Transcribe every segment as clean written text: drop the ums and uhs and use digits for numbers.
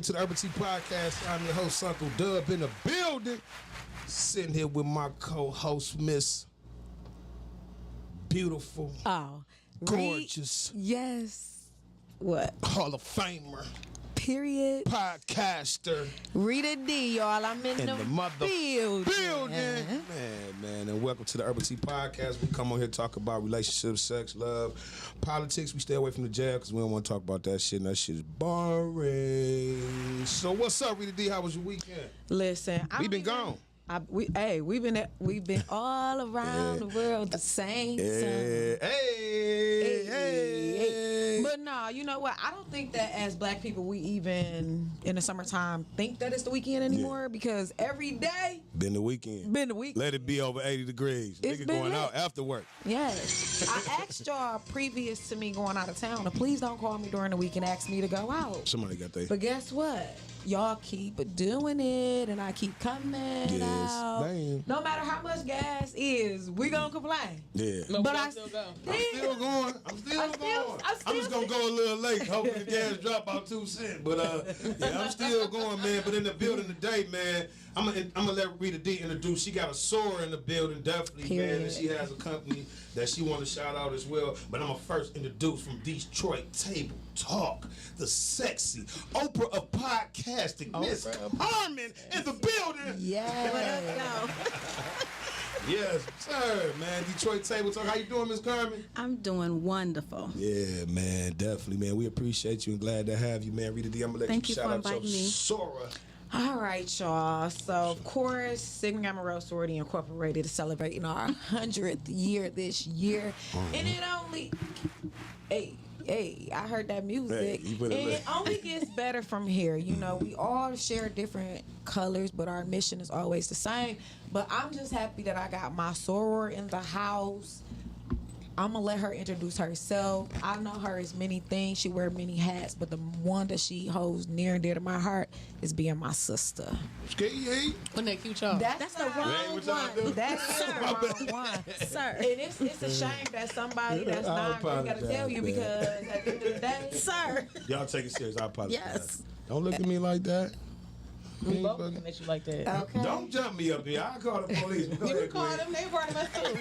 welcome to the Urbal Tea PoTcast. I'm your host, Uncle Dub, in the building. Sitting here with my co-host, Miss Beautiful. Oh. Gorgeous. Yes. What? Hall of Famer. Period. Podcaster. Rita D, y'all. I'm in the building. Man, and welcome to the Urbal Tea PoTcast. We come on here to talk about relationships, sex, love, politics. We stay away from the jail because we don't want to talk about that shit, and that shit is boring. So what's up, Rita D? How was your weekend? Listen, we been gone. We've been all around the world the same time. Hey. But no, you know what? I don't think that as black people we even in the summertime think that it's the weekend anymore because every day been the weekend. Let it be over 80 degrees. Nigga going out after work. Yes. I asked y'all previous to me going out of town to please don't call me during the week and ask me to go out. Somebody got that. But guess what? Y'all keep doing it, and I keep coming out. Damn. No matter how much gas is, we gonna complain. Yeah. But I still go. I'm still going. I'm just gonna go a little late, hoping the gas drop about 2 cents. But I'm still going, man. But in the building today, man, I'm gonna let Rita D introduce. She got a Sora in the building, definitely, Period. man. And she has a company that she want to shout out as well. But I'm gonna first introduce from Detroit Table Talk, the sexy Oprah of podcasting, Miss Carmen in the building. Yeah. Yes, sir, man. Detroit Table Talk. How you doing, Miss Carmen? I'm doing wonderful. Yeah, man. Definitely, man. We appreciate you and glad to have you, man. Rita D, I'm gonna let Thank you you shout for out your inviting me. Sora. All right, y'all. So, of course, Sigma Gamma Rho Sorority Incorporated is celebrating our 100th year this year. And it only... Hey, I heard that music. Hey, and it only gets better from here. You know, we all share different colors, but our mission is always the same. But I'm just happy that I got my soror in the house. I'm going to let her introduce herself. I know her as many things. She wears many hats, but the one that she holds near and dear to my heart is being my sister. Wasn't that cute, y'all? That's the wrong one. That's the wrong one. Sir. And it's a shame that somebody that's not got to tell you because at the end of the day, Sir. Y'all take it serious. I apologize. Yes. Don't look at me like that. We both looking at you like that. okay. Don't jump me up here. I'll call the police. Go You ahead, can call Gwen. them. They part of us too.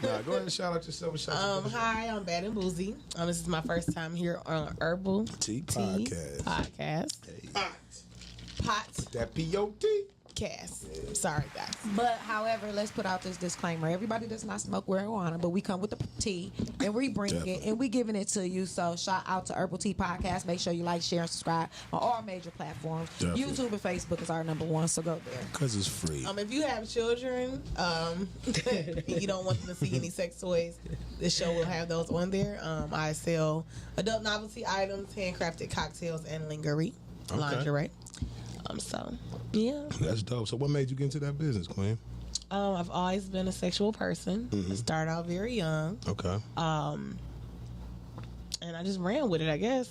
Nah, go ahead and shout out yourself. Hi, I'm Bad and Boozy. This is my first time here on Urbal Tea Podcast. Hey. Pot That P-O-T. cast. Sorry, guys. But however, let's put out this disclaimer. Everybody does not smoke marijuana, but we come with the tea and we bring it and we giving it to you. So shout out to Urbal Tea PoTcast. Make sure you like, share, and subscribe on all major platforms. Definitely. YouTube and Facebook is our #1, so go there. Because it's free. If you have children, and you don't want them to see any sex toys, this show will have those on there. I sell adult novelty items, handcrafted cocktails, and lingerie, lingerie. So yeah, That's dope. So what made you get into that business, Queen? I've always been a sexual person. Started out very young. Okay. And I just ran with it, I guess,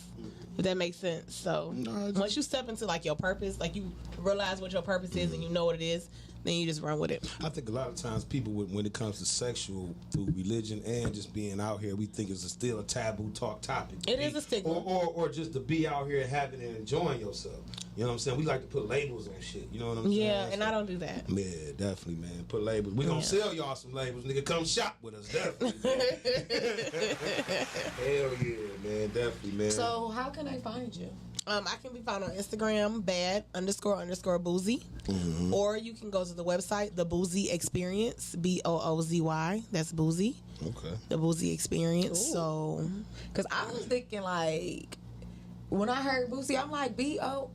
if that makes sense. So once you step into like your purpose, like you realize what your purpose is and you know what it is, then you just run with it. I think a lot of times people, when it comes to sexual, through religion and just being out here, we think it's still a taboo talk topic. It is a stigma. Or just to be out here having and enjoying yourself. You know what I'm saying? We like to put labels on shit. You know what I'm saying? Yeah, and I don't do that. Yeah, definitely, man. Put labels. We gonna sell y'all some labels. Nigga, come shop with us. Definitely. Hell yeah, man. Definitely, man. So how can I find you? I can be found on Instagram, bad__boozy. Or you can go to the website, The Boozy Experience, BOOZY. That's Boozy. Okay. The Boozy Experience. Ooh. So, because I was thinking like, when I heard Boozy, I'm like BOOSIEBADAZZ.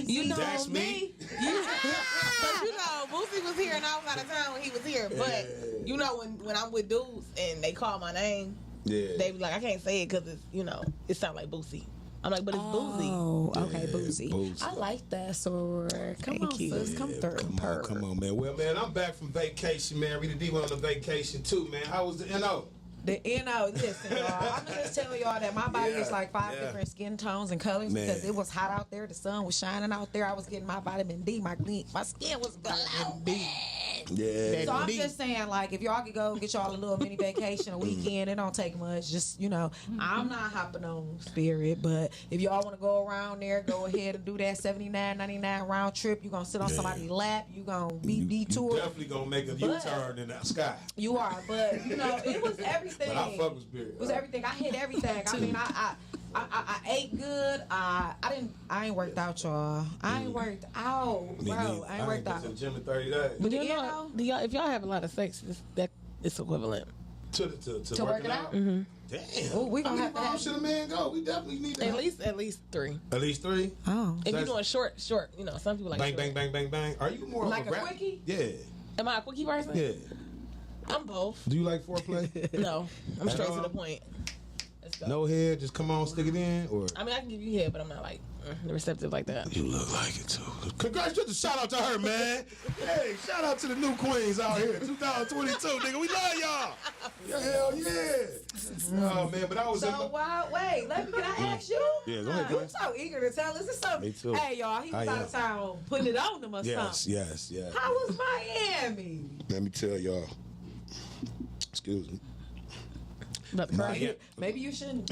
You know That's me. But you know, Boozy was here and I was out of town when he was here. But you know, when I'm with dudes and they call my name, they be like, I can't say it because it's, you know, it sounds like Boozy. I'm like, but it's Boozy. Oh, okay, Boozy. Boozy. I like that, so come on, you. sis, come through. Come on, man. Well, man, I'm back from vacation, man. Rita D went on a vacation too, man. How was the NO? The NO, listen, y'all. I'm just telling y'all that my body is like 5 different skin tones and colors because it was hot out there. The sun was shining out there. I was getting my vitamin D. My skin was glowing. Yeah. So I'm just saying, like, if y'all could go get y'all a little mini vacation a weekend, it don't take much. Just, I'm not hopping on Spirit, but if y'all want to go around there, go ahead and do that $79.99 round trip. You're gonna sit on somebody's lap. You gonna be detoured. You definitely gonna make a U-turn in the sky. You are, but it was everything. But I fuck with Spirit. It was everything. I hit everything. I mean, I ate good. I ain't worked out, y'all. I ain't worked out, bro. I ain't worked out. To the gym in 30 days. But if y'all have a lot of sex, it's equivalent to working out. Mm-hmm. Damn. Oh, we gonna have to. Should a man go? We definitely need to. At least 3. At least 3. Oh. If you're doing short, some people like bang, short. bang. Are you more like of a quickie? Yeah. Am I a quickie person? Yeah. I'm both. Do you like foreplay? No, I'm straight to the point. Let's go. No head, just come on, stick it in, or I mean, I can give you head, but I'm not like receptive like that. you look like it too. Congratulations! Shout out to her, man. Hey, shout out to the new queens out here, 2022, nigga. We love y'all. Yeah, hell yeah. Oh man, but I was. So wait, can I ask you? Yeah, go ahead. I'm so eager to tell us something. Me too. Hey, y'all, he was out of town putting it on them or something. Yes. How was Miami? Let me tell y'all. Excuse me. Maybe you shouldn't.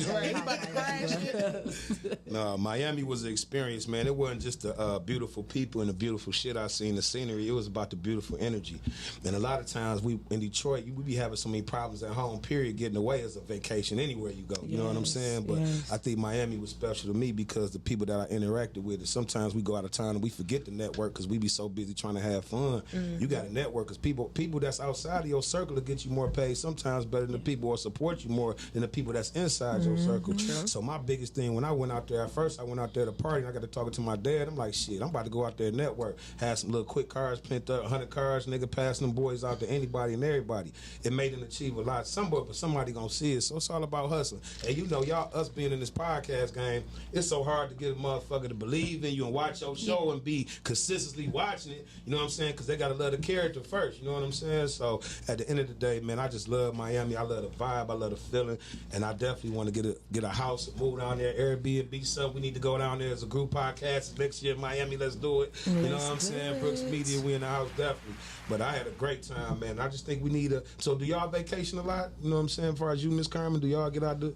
No, Miami was an experience, man. It wasn't just the beautiful people and the beautiful shit I seen, the scenery. It was about the beautiful energy. And a lot of times we in Detroit, we be having so many problems at home, period, getting away as a vacation anywhere you go. You know what I'm saying? But I think Miami was special to me because the people that I interacted with, and sometimes we go out of town and we forget the network because we be so busy trying to have fun. You got to network because people that's outside of your circle will get you more paid sometimes better than the people who support you more than the people that's inside your circle. So my biggest thing when I went out there, at first I went out there to party and I got to talking to my dad. I'm like, shit, I'm about to go out there and network. Had some little quick cars pent up, 100 cars, nigga, passing them boys out to anybody and everybody. It made them achieve a lot. But somebody gonna see it. So it's all about hustling. And you know, y'all, us being in this podcast game, it's so hard to get a motherfucker to believe in you and watch your show and be consistently watching it. You know what I'm saying? Because they gotta love the character first. You know what I'm saying? So at the end of the day, man, I just love Miami. I love the vibe. I love the feeling. And I definitely want to get a house and move down there, Airbnb something. We need to go down there as a group podcast next year in Miami. Let's do it. You know what I'm saying? Brooks Media, we in the house definitely. But I had a great time, man. I just think we need so do y'all vacation a lot? You know what I'm saying? As far as you, Miss Carmen, do y'all get out there?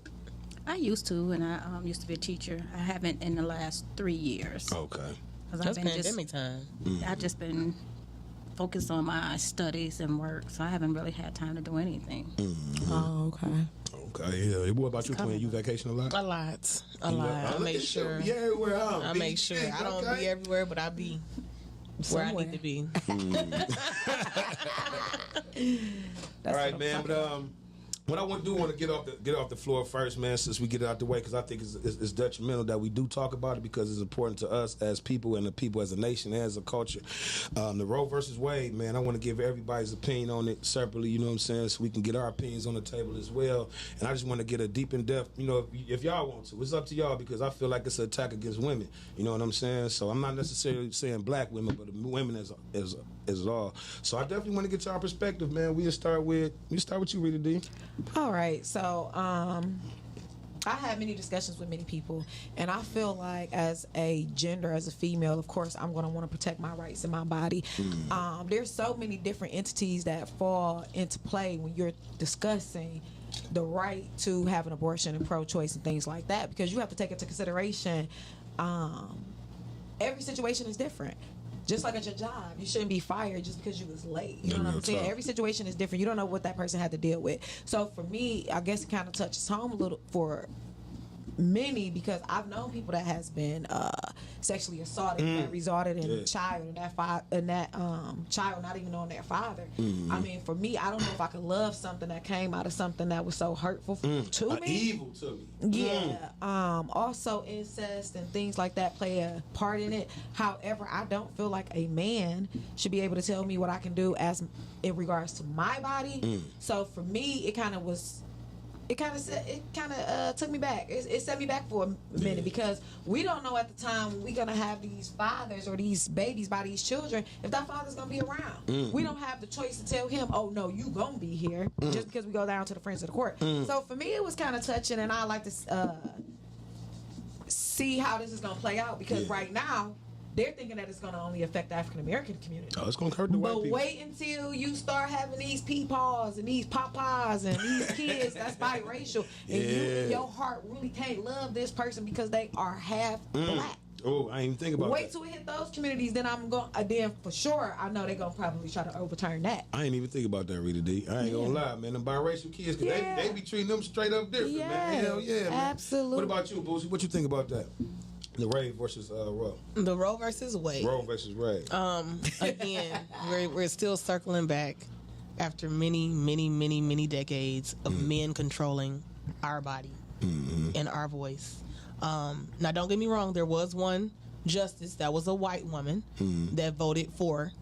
I used to, and I used to be a teacher. I haven't in the last 3 years. Okay. That's pandemic time. I've just been focused on my studies and work, so I haven't really had time to do anything. Oh, okay. Okay, yeah. What about you, Twin? You vacation a lot? A lot. I make sure. Yeah, everywhere. I make sure. I don't be everywhere, but I be where I need to be. All right, man. But what I want to get off the floor first, man, since we get it out the way, because I think it's detrimental that we do talk about it because it's important to us as people and the people as a nation, as a culture. The Roe versus Wade, man, I want to give everybody's opinion on it separately, you know what I'm saying, so we can get our opinions on the table as well. And I just want to get a deep in depth, you know, if y'all want to. It's up to y'all because I feel like it's an attack against women, you know what I'm saying? So I'm not necessarily saying black women, but women as all. So I definitely want to get y'all perspective, man. We start with you, Rita D. All right, so I had many discussions with many people, and I feel like as a gender, as a female, of course, I'm going to want to protect my rights in my body. There's so many different entities that fall into play when you're discussing the right to have an abortion and pro-choice and things like that, because you have to take into consideration every situation is different. Just like at your job, you shouldn't be fired just because you was late. You know what I'm saying? Every situation is different. You don't know what that person had to deal with. So for me, I guess it kind of touches home a little for many, because I've known people that has been sexually assaulted that resulted in a child, and that child not even knowing their father. I mean, for me, I don't know if I could love something that came out of something that was so hurtful to me. Evil to me. Yeah. Also, incest and things like that play a part in it. However, I don't feel like a man should be able to tell me what I can do as in regards to my body. So for me, it kind of took me back. It set me back for a minute, because we don't know at the time we're gonna have these fathers or these babies by these children if that father's gonna be around. We don't have the choice to tell him, oh no, you gonna be here just because we go down to the friends of the court. So for me, it was kind of touching, and I like to see how this is gonna play out, because right now they're thinking that it's going to only affect the African American community. Oh, it's gonna hurt the white But people. wait until you start having these peepaws and these papas and these kids that's biracial, and you in your heart really can't love this person because they are half black. Oh, I ain't even think about Wait that. till it hit those communities, then I'm going. Then for sure, I know they're gonna probably try to overturn that. I ain't even think about that, Rita D. I ain't gonna lie, man. Them biracial kids, 'cause they be treating them straight up different, man. Hell yeah, man. Absolutely. What about you, Boosie? What you think about that? The Ray versus Roe. The Roe versus Wade. Roe versus Ray. Again, we're still circling back after many decades of men controlling our body and our voice. Now, don't get me wrong. There was one justice that was a white woman that voted for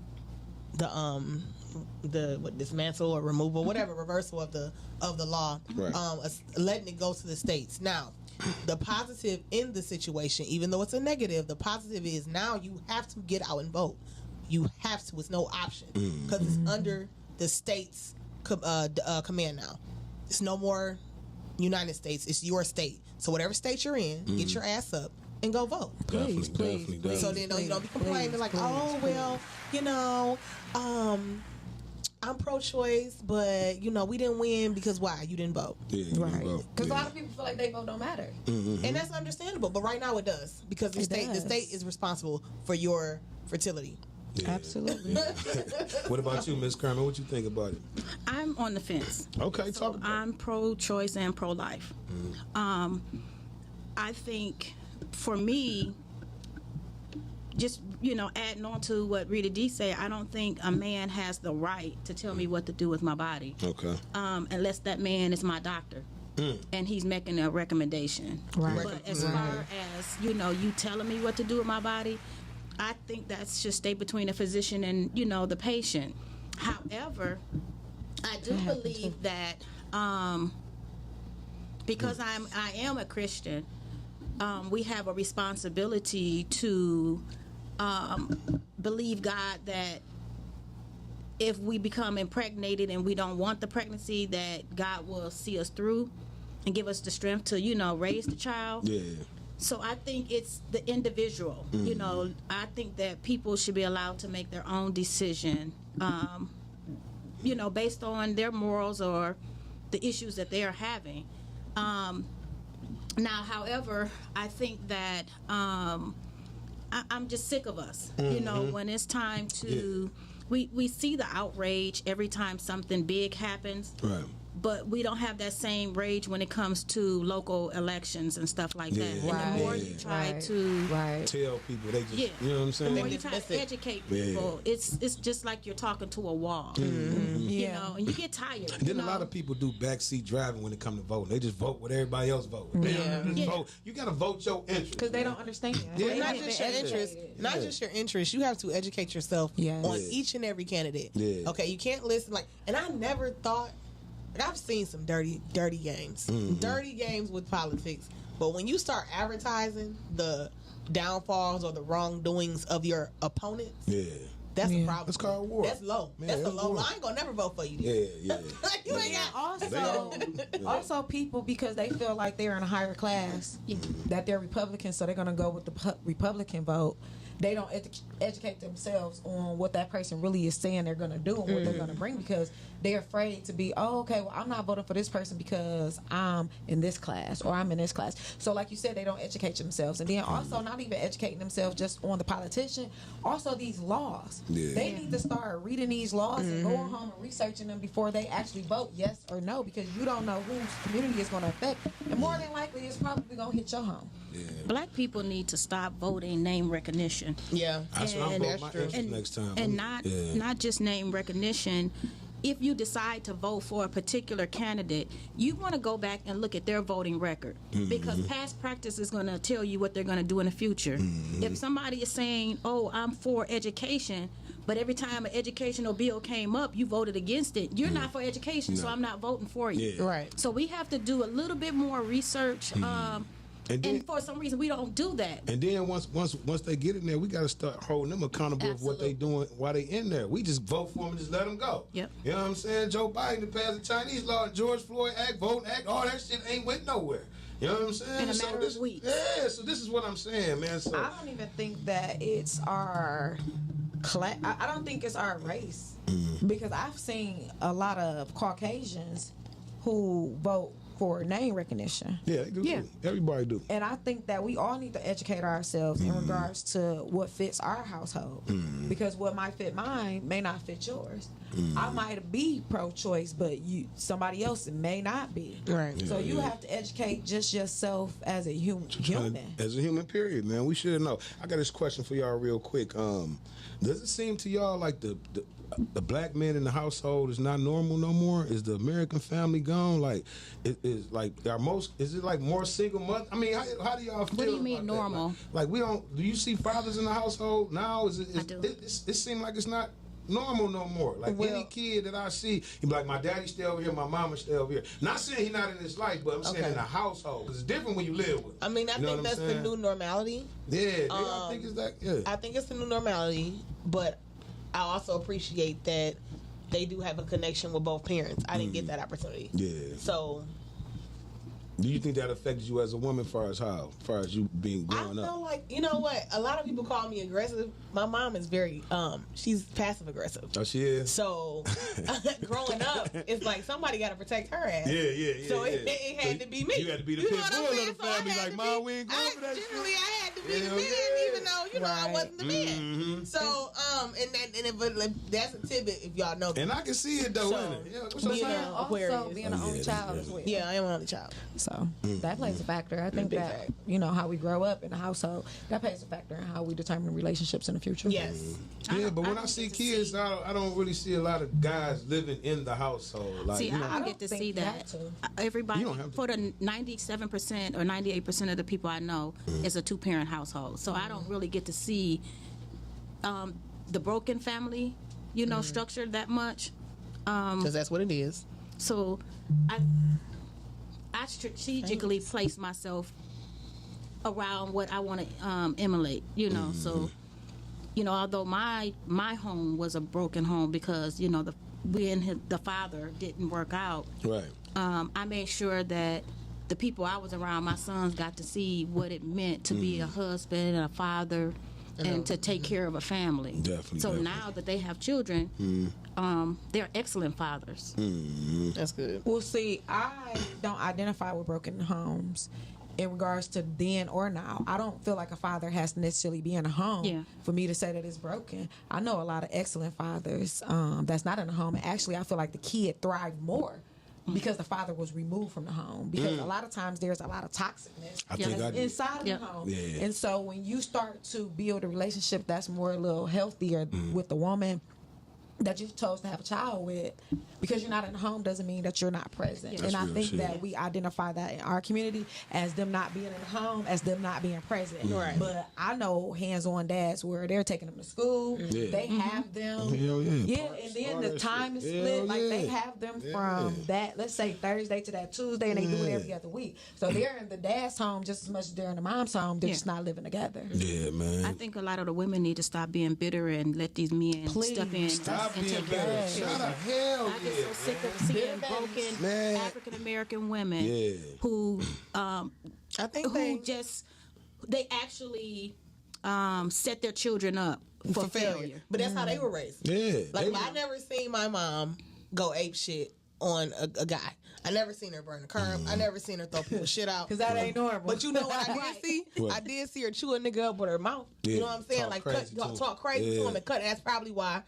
the dismantle or removal, whatever, reversal of the law, Right. letting it go to the states. Now, the positive in the situation, even though it's a negative, the positive is now you have to get out and vote. You have to. It's no option because it's under the state's command now. It's no more United States. It's your state. So whatever state you're in, get your ass up and go vote. Please, Definitely. So then you don't be complaining like, oh well, you know, I'm pro-choice, but you know we didn't win because why? You didn't vote. Yeah, you Right. vote. Because a lot of people feel like they vote don't matter. And that's understandable, but right now it does because the state is responsible for your fertility. Yeah. Absolutely. What about you, Miss Kerman? What you think about it? I'm on the fence. Okay, talk about I'm pro-choice and pro-life. I think for me, just adding on to what Rita D said, I don't think a man has the right to tell me what to do with my body, Okay. unless that man is my doctor and he's making a recommendation. Right. But as far as you telling me what to do with my body, I think that should stay between the physician and the patient. However, I do believe that because I am a Christian, we have a responsibility to believe God that if we become impregnated and we don't want the pregnancy, that God will see us through and give us the strength to raise the child. Yeah. So I think it's the individual. I think that people should be allowed to make their own decision, based on their morals or the issues that they are having. Now, however, I think that I'm just sick of us. When it's time to, we see the outrage every time something big happens. Right. But we don't have that same rage when it comes to local elections and stuff like that. Yeah. And the more you try to Tell people they just, Yeah. you know what I'm saying? the more you try to educate people, it's just like you're talking to a wall. Mm-hmm. And you get tired. Then a lot of people do backseat driving when it comes to voting. They just vote what everybody else vote. They don't just vote. You got to vote your interest. Because they don't understand. Yeah. They Not haven't just been your interest. educated. Not just your interest. You have to educate yourself on Yeah. each and every candidate. Yeah. Okay, you can't listen and I never thought. I've seen some dirty games, dirty games with politics. But when you start advertising the downfalls or the wrongdoings of your opponents, that's a problem. It's called war. That's low. Man, that's a that's low. war. I ain't gonna never vote for you. Yeah. You ain't got. Also people, because they feel like they're in a higher class, that they're Republicans, so they're going to go with the Republican vote. They don't educate themselves on what that person really is saying they're going to do and what they're going to bring, because they're afraid to be, I'm not voting for this person because I'm in this class or I'm in this class. So like you said, they don't educate themselves. And then also not even educating themselves just on the politician, also these laws. Yeah. They need to start reading these laws and going home and researching them before they actually vote yes or no, because you don't know whose community is going to affect. And more than likely, it's probably going to hit your home. Black people need to stop voting name recognition. Yeah, That's what I'm voting my interest next time. And not just name recognition. If you decide to vote for a particular candidate, you want to go back and look at their voting record, because past practice is going to tell you what they're going to do in the future. If somebody is saying, I'm for education, but every time an educational bill came up, you voted against it, you're not for education, so I'm not voting for you. Yeah. right. So we have to do a little bit more research. And for some reason, we don't do that. And then once they get in there, we got to start holding them accountable of what they doing while they in there. We just vote for them and just let them go. Yep. You know what I'm saying? Joe Biden passed the Chinese law, George Floyd Act, Voting Act, all that shit ain't went nowhere. You know what I'm saying? In a matter of weeks. Yeah, so this is what I'm saying, man. So I don't even think that it's our class. I don't think it's our race because I've seen a lot of Caucasians who vote for name recognition. yeah, they do Yeah. too. Everybody do. And I think that we all need to educate ourselves in regards to what fits our household. Because what might fit mine may not fit yours. I might be pro-choice, but somebody else may not be. Right. So you have to educate just yourself as a human. As a human, period, man. We should know. I got this question for y'all real quick. Does it seem to y'all like the black man in the household is not normal no more? Is the American family gone? Like, is it like more single mother? I mean, how do y'all feel? What do you mean about that? normal? Like we don't. Do you see fathers in the household now? I do. It seems like it's not normal no more. Like any kid that I see, he be like, my daddy stay over here, my mama stay over here. Not saying he not in his life, but I'm saying in the household, because it's different when you live with. I mean, I think that's the new normality. Yeah, I think it's that. Yeah, I think it's the new normality, but I also appreciate that they do have a connection with both parents. I didn't get that opportunity. yeah. So, Do you think that affected you as a woman, far as you being I growing feel up? like, you know what? A lot of people call me aggressive. My mom is very, she's passive aggressive. Oh, she is. So, growing up, it's like somebody got to protect her ass. Yeah. So it had to be me. You had to be the You pit know what bull I'm of saying? the So I family. had Like, to Mom, be- we ain't going for that shit. Generally, I had to be the Hell man, yeah. even though I wasn't the man. So, but that's a tidbit if y'all know. And I can see it though, So, innit? Yeah, what's your you saying? know, Also, Aquarius. being an only child as well. Yeah, I am an only child. So that plays a factor. I think Big that fact. how we grow up in the household, that plays a factor in how we determine relationships in the future. Yes. Yeah, but when I don't see get to kids, see- I don't really see a lot of guys living in the household. Like, See, you know, I don't get to think see you that. have to. Everybody, You don't have to. for the 97% or 98% of the people I know, is a two-parent household. So I don't really get to see the broken family, structure that much. Because that's what it is. So I strategically place myself around what I want to emulate, So, although my home was a broken home because the father didn't work out. right. I made sure that the people I was around, my sons, got to see what it meant to be a husband and a father, and to take care of a family. Definitely, So definitely. now that they have children, they're excellent fathers. That's good. Well, see, I don't identify with broken homes in regards to then or now. I don't feel like a father has to necessarily be in a home for me to say that it's broken. I know a lot of excellent fathers that's not in a home. And actually, I feel like the kid thrived more because the father was removed from the home. Because a lot of times there's a lot of toxicness I think I do. inside of the home. Yeah. And so when you start to build a relationship that's more a little healthier with the woman that you chose to have a child with, because you're not in the home doesn't mean that you're not present. Yeah. And I That's real think shit. that we identify that in our community as them not being in the home, as them not being present. Right. But I know hands-on dads where they're taking them to school. Yeah. They have them. Hell yeah. Yeah, and then the that time is shit. split. Hell Like they yeah. have them from that, let's say Thursday to that Tuesday, and they do it every other week. So they're in the dad's home just as much as they're in the mom's home. They're just not living together. Yeah, man. I think a lot of the women need to stop being bitter and let these men Please. step in Stop and being take care of better. their Shut children. up. Hell I get so yeah. sick of seeing broken Man. African American women Yeah. who I think they actually set their children up for failure. But that's how they were raised. Yeah. Like, they- I never seen my mom go ape shit on a guy. I never seen her burn the curb. I never seen her throw people shit out. Because that ain't normal. But you know what I did see? What? I did see her chew a nigga up with her mouth. Yeah, You know what I'm saying? talk Like, crazy to him. talk crazy Yeah. to him and cut. And that's probably why,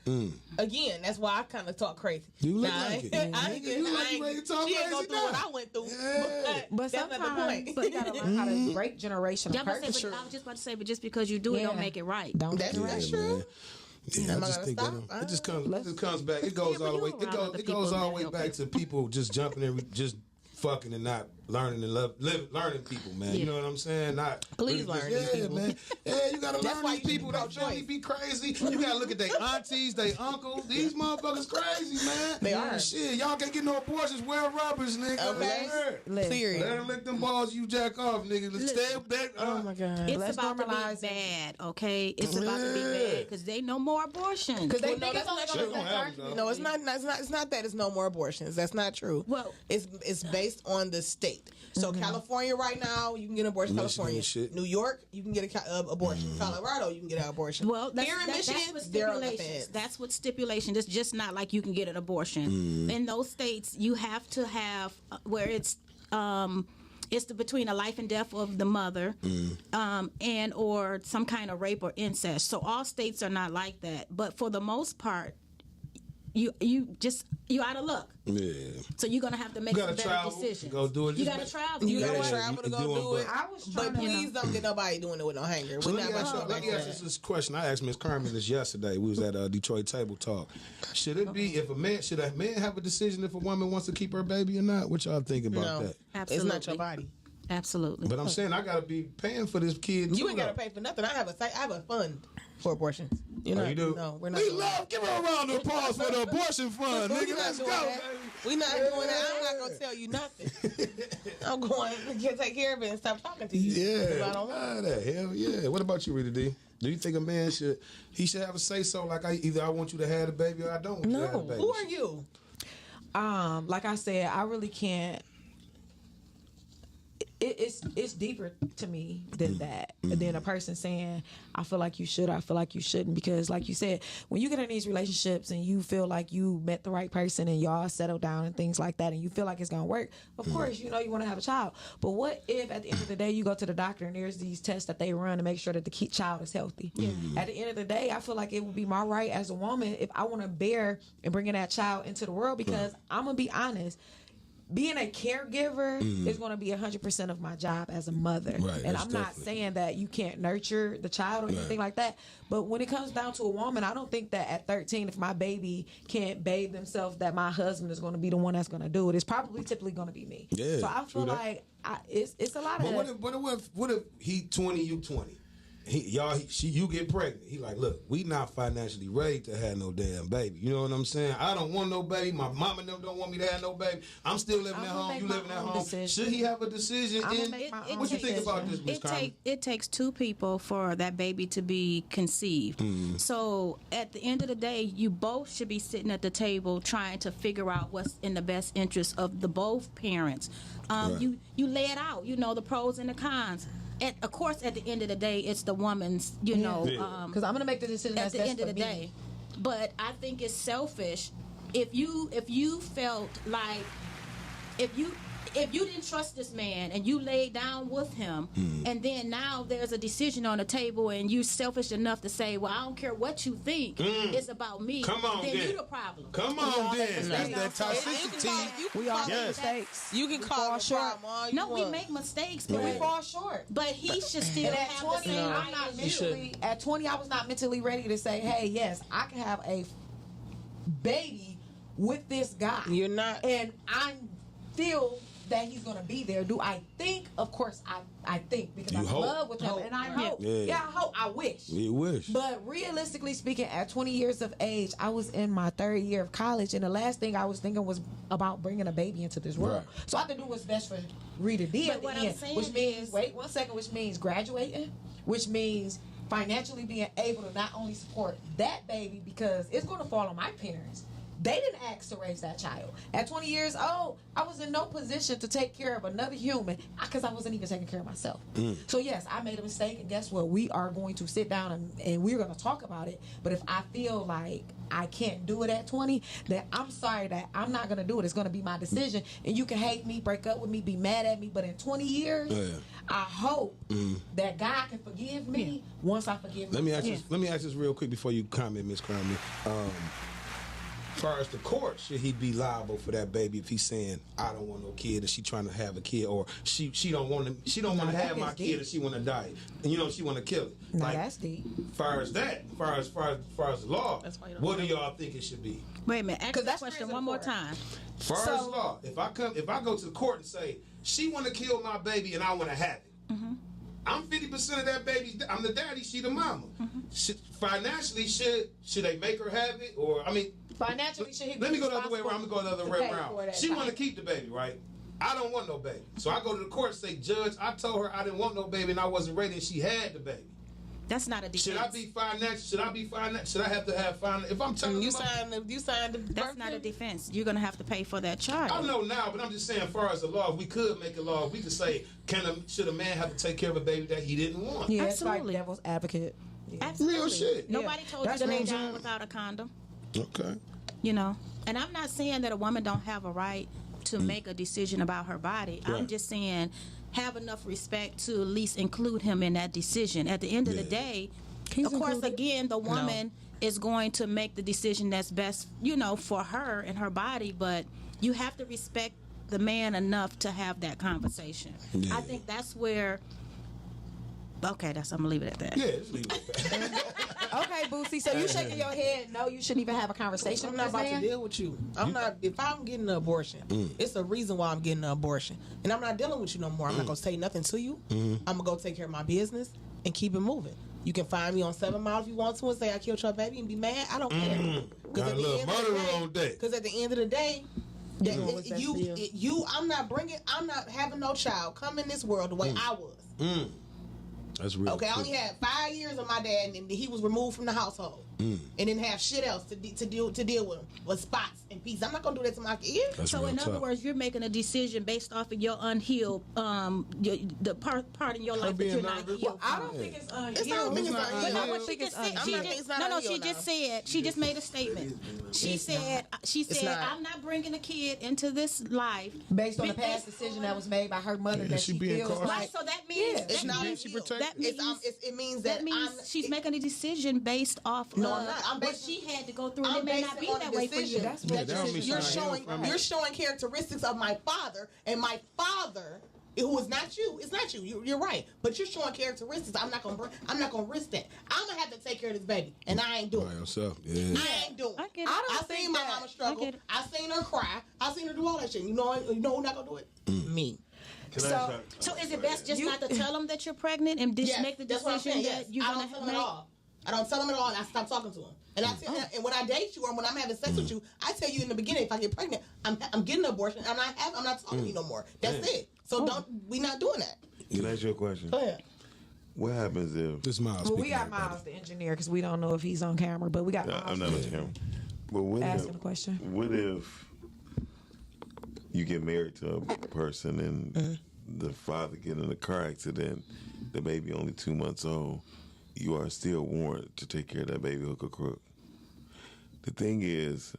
again, that's why I kind of talk crazy. You look Now, like it. I Nigga, ain't- you look I ain't- ready to talk She ain't go crazy through what now. I went through. Yeah. But That's not the sometimes point. you gotta learn how to break generational Yeah, I was curses. just about to say, but just because you do it, don't Yeah. make it right. Don't That's do right. it. true. Man. Yeah, Am I I just gonna think stop? that it just comes back. It goes Yeah, all the but way. you It around goes other it goes people all and the way that back help to people just jumping in, just fucking and not learning and learning people, man. You Yeah. know what I'm saying? Not Please really learn just- these yeah, people. man. Yeah, you gotta That's learn why these you should people. be They family pro-choice. be crazy. You gotta look at their aunties, their uncles. These motherfuckers crazy, man. They are. Shit, y'all can't get no abortions. Wear rubbers, nigga. Okay. Listen. Serious. Let them lick them balls. You jack off, nigga. Let's stay back. Oh my God. It's Let's about to normalize be it. bad, okay? It's about to be Yeah. bad because they know more abortions. Because they Well, no, think it's that's only not going true. to They affect gonna our have them, community. though. No, it's not that it's no more abortions. That's not true. Well- it's based on the state. state. So California right now, you can get an abortion. California, shit. New York, you can get an abortion. Colorado, you can get an abortion. Well, here in Michigan, that's with they're on the stipulations. fence. That's what stipulation. It's just not like you can get an abortion. In those states, you have to have where it's between a life and death of the mother, and or some kind of rape or incest. So all states are not like that. But for the most part, you out of luck. Yeah. So you're gonna have to make some better decisions. Go do it. You gotta travel. You know gotta what? travel to go do it. I was But trying to, please don't get nobody doing it with no hanger. So We're let not me about to ask you this question. I asked Miss Carmen this yesterday. We was at Detroit Table Talk. Should it be should a man have a decision if a woman wants to keep her baby or not? What y'all think about that? Absolutely. It's not your body. Absolutely. But I'm saying I gotta be paying for this kid too. You ain't gotta pay for nothing. I have a fund for abortions. You know, you do? No, we're not. We doing love. Give her a round of applause for the abortion fund, that. nigga. Let's go. We're not doing that. I'm not gonna tell you nothing. I'm going to take care of it and stop talking to you. Yeah. I don't want that. Hell yeah. What about you, Rita D? Do you think a man should have a say so? Like either I want you to have the baby or I don't want you to have the baby. Who are you? like I said, I really can't. It's deeper to me than that. Than a person saying, I feel like you should, I feel like you shouldn't. Because like you said, when you get in these relationships and you feel like you met the right person and y'all settle down and things like that and you feel like it's going to work, of course, you know you want to have a child. But what if at the end of the day you go to the doctor and there's these tests that they run to make sure that the child is healthy? At the end of the day, I feel like it would be my right as a woman if I want to bear and bring that child into the world, because I'm going to be honest, being a caregiver is going to be 100% of my job as a mother. Right, and I'm not saying that you can't nurture the child or anything like that. But when it comes down to a woman, I don't think that at 13, if my baby can't bathe themselves, that my husband is going to be the one that's going to do it. It's probably typically going to be me. Yeah, so I feel like it's a lot of. What if he 20, you 20? You get pregnant. He like, look, we not financially ready to have no damn baby. You know what I'm saying? I don't want no baby. My mama and them don't want me to have no baby. I'm still living at home. You living at home. Decision. Should he have a decision? What you think about this, Ms. Carmen? It takes two people for that baby to be conceived. So at the end of the day, you both should be sitting at the table trying to figure out what's in the best interest of the both parents. You lay it out. You know, the pros and the cons. Of course, at the end of the day, it's the woman's, because I'm going to make the decision at the end of the day. But I think it's selfish if you felt like if you didn't trust this man and you laid down with him, and then now there's a decision on the table and you're selfish enough to say, well, I don't care what you think, it's about me. Come on, then you the problem. Come on, then. That's that toxicity. We all make mistakes. You can call us short. No, we make mistakes, but we fall short. But he should still at have 20, the same I'm not mentally. At 20, I was not mentally ready to say, "Hey, yes, I can have a baby with this guy." You're not, and I feel that he's gonna be there. Do I think? Of course, I think, because I'm in love with him, and I hope. I hope. I wish. You wish. But realistically speaking, at 20 years of age, I was in my third year of college, and the last thing I was thinking was about bringing a baby into this world. Right. So I have to do what's best for Rita D at the end, which means which means graduating, which means financially being able to not only support that baby, because it's going to fall on my parents. They didn't ask to raise that child. At 20 years old, I was in no position to take care of another human because I wasn't even taking care of myself. So yes, I made a mistake, and guess what? We are going to sit down and we're going to talk about it. But if I feel like I can't do it at 20, then I'm sorry that I'm not going to do it. It's going to be my decision. And you can hate me, break up with me, be mad at me. But in 20 years, I hope that God can forgive me once I forgive myself. Let me ask this real quick before you comment, Ms. Carmen. As far as the court, should he be liable for that baby if he's saying, I don't want no kid, and she trying to have a kid, or she don't want to have my kid, and she want to die, and she want to kill it? No, that's deep. Far as the law, what do y'all think it should be? Wait a minute, ask that question one more time. Far as law, if I go to the court and say she want to kill my baby and I want to have it, I'm 50% of that baby. I'm the daddy. She the mama. Financially, should they make her have it, or financially, should he? Let me go the other way around. I'm gonna go the other way around. She want to keep the baby, right? I don't want no baby. So I go to the court and say, Judge, I told her I didn't want no baby and I wasn't ready, and she had the baby. That's not a defense. Should I be financial? Should I have to have finance? If I'm telling You signed the That's not a defense. You're gonna have to pay for that child. I know now, but I'm just saying, as far as the law, if we could make a law, we could say, should a man have to take care of a baby that he didn't want? Yeah, Absolutely. it's like devil's advocate. Absolutely. Real shit. Nobody told you That's to what lay I'm down saying. without a condom. Okay. You know, and I'm not saying that a woman don't have a right to make a decision about her body. I'm Right. just saying have enough respect to at least include him in that decision. At the end of the day, of course, again, the woman is going to make the decision that's best, you know, for her and her body, but you have to respect the man enough to have that conversation. Yeah. I think that's where. Okay, I'm gonna leave it at that. Yeah, just leave it at that. Okay, Boosie. So you shaking your head? No, you shouldn't even have a conversation. I'm with not this about man? to deal with you. I'm not. If I'm getting an abortion, it's a reason why I'm getting an abortion, and I'm not dealing with you no more. I'm not gonna say nothing to you. I'm gonna go take care of my business and keep it moving. You can find me on 7 Mile if you want to and say I killed your baby and be mad. I don't care. Got a little murderer on deck. Because at the end of the day, I'm not having no child come in this world the way I was. That's real. Okay, I only had 5 years of my dad, and he was removed from the household, and didn't have shit else to deal with him with spots and pieces. I'm not gonna do that to my kids. That's So real in other tough. words, you're making a decision based off of your unhealed, the part in your life that being you're not nervous. healed. I don't think it's unhealed. It's not- it's not But unhealed. I would think She it's just said, unhealed. she I'm not- just, it's not no, unhealed she just made a statement. She said, not. I'm not bringing a kid into this life Based on the past decision that was made by her mother that she she being feels cautious. Right, like. so that means Yeah. It's not means, unhealed. that means It means that she's making a decision based off No, of I'm not. I'm what basing- she had to go through, and I'm it may basing not be on that a way for you. decision. That's Yeah, what that don't mean decision she's You're not showing healed from it. you're showing characteristics of my father, and my father, who is not you. It's not you. You're right, but you're showing characteristics. I'm not gonna risk that. I'm gonna have to take care of this baby, and I ain't doing By it. yourself. Yeah. I ain't doing it. I get it. I I seen my mama I struggle. get it. I seen her cry. I seen her do all that shit. You know who's not gonna do it? Me. So, So is it best just not to tell them that you're pregnant and just Yes, make the that's what I'm decision saying. that Yes. you're I gonna don't tell them make? at all. I don't tell them at all, and I stop talking to them. And and when I date you or when I'm having sex with you, I tell you in the beginning if I get pregnant, I'm getting an abortion. I'm not talking to you no more. That's it. So we not doing that. Can I ask you a question? Go ahead. What happens if This Miles. well, we speaking got everybody. Miles, the engineer, because we don't know if he's on camera, but we got Miles I'm not on camera? But what asking if, a question. what if you get married to a person and the father get in a car accident, the baby only 2 months old, you are still warranted to take care of that baby hook or crook. The thing is,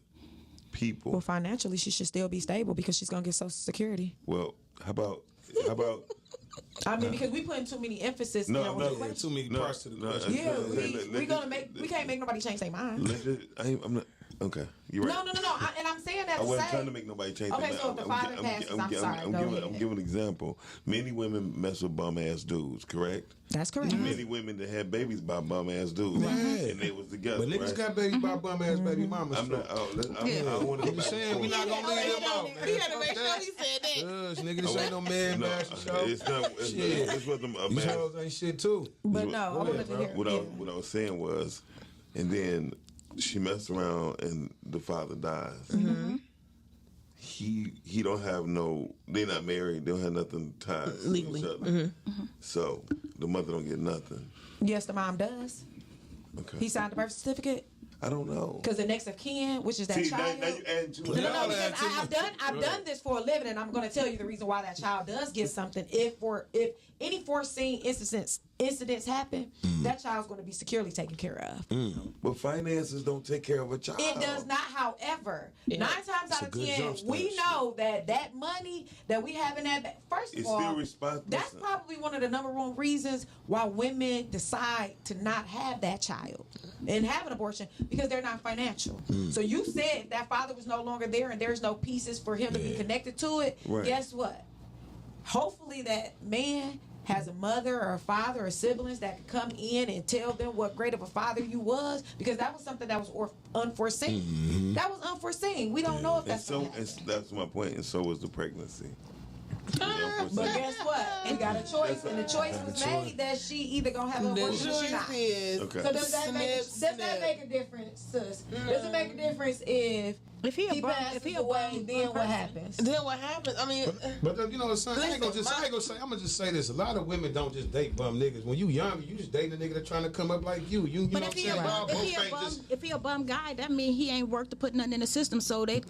people. Well, financially, she should still be stable because she's gonna get Social Security. Well, how about I mean, because we putting too many emphasis. No, you know, no, with the question. Too many No, parts to the no, question. Yeah, Let- we can't make nobody change their mind. I'm not okay. You're right. No. And I'm saying that I to wasn't say. trying to make nobody change Okay, their so mind. if the father passes, I'm sorry, go I'm ahead. giving an example. Many women mess with bum ass dudes, correct? That's correct. Many women that had babies by bum ass dudes, and they was together. But niggas right? got baby by bum ass baby mamas. I'm not. I don't want to. I'm just saying we not gonna leave them out, man. He had to make Fuck sure that. he said that. Nigga, this ain't no man No, bashing show. it's not. Shit. This wasn't a These man. hoes ain't shit too. But no, I wanted to hear. What I was saying was, and then she messed around and the father dies. Mm-hmm. He don't have no. They're not married. They don't have nothing tied Legally. to each other. So the mother don't get nothing. Yes, the mom does. Okay. He signed the birth certificate I don't know. because the next of kin, which is that See, child. now you add too No, much. Y'all because add too I've done this for a living, and I'm going to tell you the reason why that child does get something. If any foreseen incidents happen, that child's going to be securely taken care of. But finances don't take care of a child. It does not, however, 9 times out of good 10, jump start we shit. know that money that we have in that, first of It's all, still responsible. that's probably one of the number one reasons why women decide to not have that child and have an abortion, because they're not financial. So you said if that father was no longer there and there's no pieces for him to be connected to it, Right. guess what? Hopefully that man has a mother or a father or siblings that could come in and tell them what great of a father you was, because that was something that was unforeseen. That was unforeseen. We don't know if And that's so gonna happen. that's my point. And so was the pregnancy. But guess what? We got a choice, and the choice was made that she either gonna have an The abortion or she not. choice is Okay. So does that make snip. a difference, sis? Does it make a difference if If he a bum, passes if he a away, bum, then what happens? Then what happens? I mean, But you know, son, I ain't gonna say. I'm gonna just say this: a lot of women don't just date bum niggas. When you younger, you just dating a nigga that's trying to come up like you. You But know if what he, I'm a saying? bum, Y'all if, he both a ain't bum, just. if he a bum guy, that mean he ain't worked to put nothing in the system, so they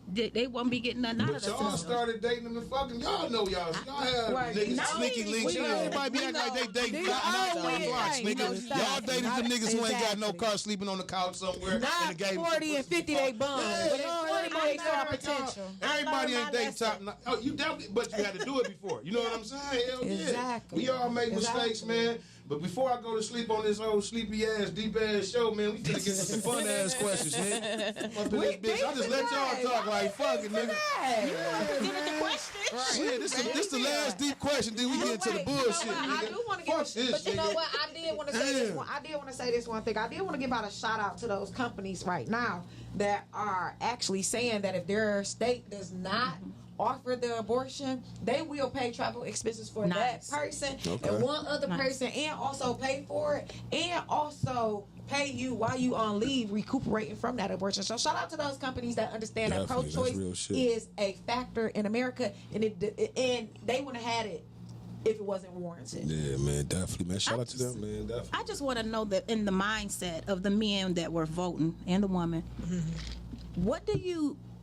won't be getting nothing out of But the y'all system. started dating them and fucking. Y'all know y'all have Right. niggas No, sneaky we links. know. Everybody be acting like they dating Nigga, not oh, on we blocks, ain't. We know nigga. stuff. Y'all dated them niggas who ain't got no Exactly. car, sleeping on the couch somewhere. in the Not game. 40 and 50 they bums. But at 20 they saw potential. Everybody I ain't learned date my top. Oh, you definitely, but you had to do it before. You know what I'm saying? Hell yeah. Exactly. We all make mistakes, Exactly. man. But before I go to sleep on this old sleepy ass, deep ass show, man, we finna get to some fun ass questions, man. Up in this bitch. I just let y'all talk like fuck it, nigga. Give it the question. Shit, this the last deep question. Then we get into the Wait, bullshit. You know what? I nigga. do want to Fuck give, this, but you know nigga. what? I did want to say this Damn. one. I did want to say this one thing. I did want to give out a shout out to those companies right now that are actually saying that if their state does not offer the abortion, they will pay travel expenses for Nice. that person Okay. and one other Nice. person, and also pay for it, and also pay you while you on leave recuperating from that abortion. So shout out to those companies that understand that Definitely, that's pro-choice real shit. is a factor in America, and and they wouldn't have had it if it wasn't warranted. Yeah, man, definitely, man. Shout out to them, man. Definitely. I just want to know that in the mindset of the men that were voting and the woman,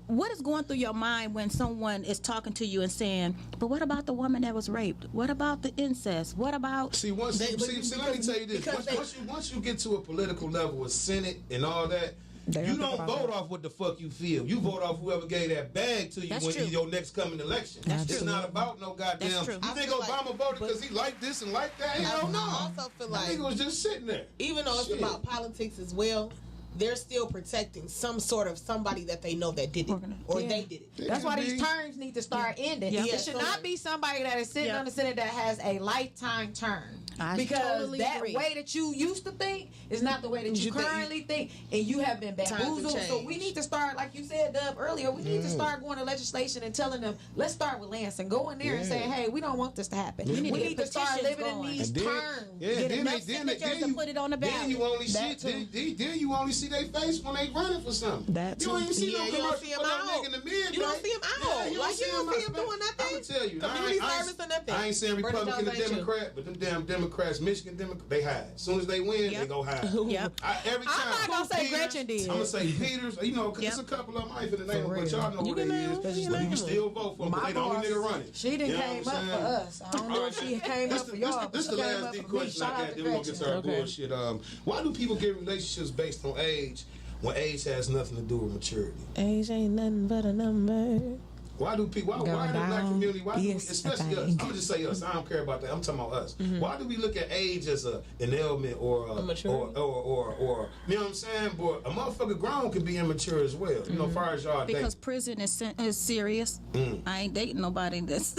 what is going through your mind when someone is talking to you and saying, but what about the woman that was raped? What about the incest? What about... See, let me tell you this. Once you get to a political level with Senate and all that, They you don't don't think vote about off what the fuck you feel. You vote off whoever gave that bag to you That's when true. your next coming election. That's It's true. not about no goddamn. That's true. You I think feel like- Obama voted because he liked this and liked that? Hell no. I also feel That like nigga was just sitting there. even though it's Shit. about politics as well, they're still protecting some sort of somebody that they know that did it or Yeah. they did it. That's why could these be. terms need to start ending. Yeah. It should Yeah, not so- be somebody that is sitting Yeah. on the Senate that has a lifetime term. I Because totally that agree. way that you used to think is not the way that you You think- currently think, and you have been Times have bamboozled. So changed. we need to start, like you said, Dub, earlier, we need to start going to legislation and telling them, let's start with Lansing. Go in there and say, hey, we don't want this to happen. need We to need get to start petitions living going. in these And then- terms. Yeah, Get then enough signatures to put it on the Then ballot. you only see That too. then you only see their face when they running for something. That you don't too. even see Yeah, no you don't commercial see 'em for no out. nigga in the mid. You don't see 'em out. you Like, you don't see 'em doing nothing. I'm gonna tell you, Community service or nothing. I ain't saying Bernie Republican Jones or ain't you. Democrat, but them damn Democrats, Michigan Democrats, they hide. As soon as they win, they Yep. go hide. Yep. Every time. not gonna say Peters, Gretchen did. I'm gonna say Peters. You know, 'cause Yep. it's a couple of them. I ain't finna name them, but real. y'all know who You they can name is. them. You But name you them. still vote for them. 'Cause My they the only boss, nigga running. she didn't You know came what up I'm for saying? us. I don't know if she came up for y'all. This but the she came last up deep for me. question Shout I out got. to Then we're gonna get to our Gretchen. bullshit. Why do people get relationships based on age when age has nothing to do with maturity? Age ain't nothing but a number. Why do people? Why in the black down community? Why do we, is a especially us? thing. I'm gonna just say us. I don't care about that. I'm talking about us. Why do we look at age as an ailment or A maturity? or you know what I'm saying? But a motherfucker grown can be immature as well. You know, as far as y'all Because dating. prison is serious. I ain't dating nobody that's...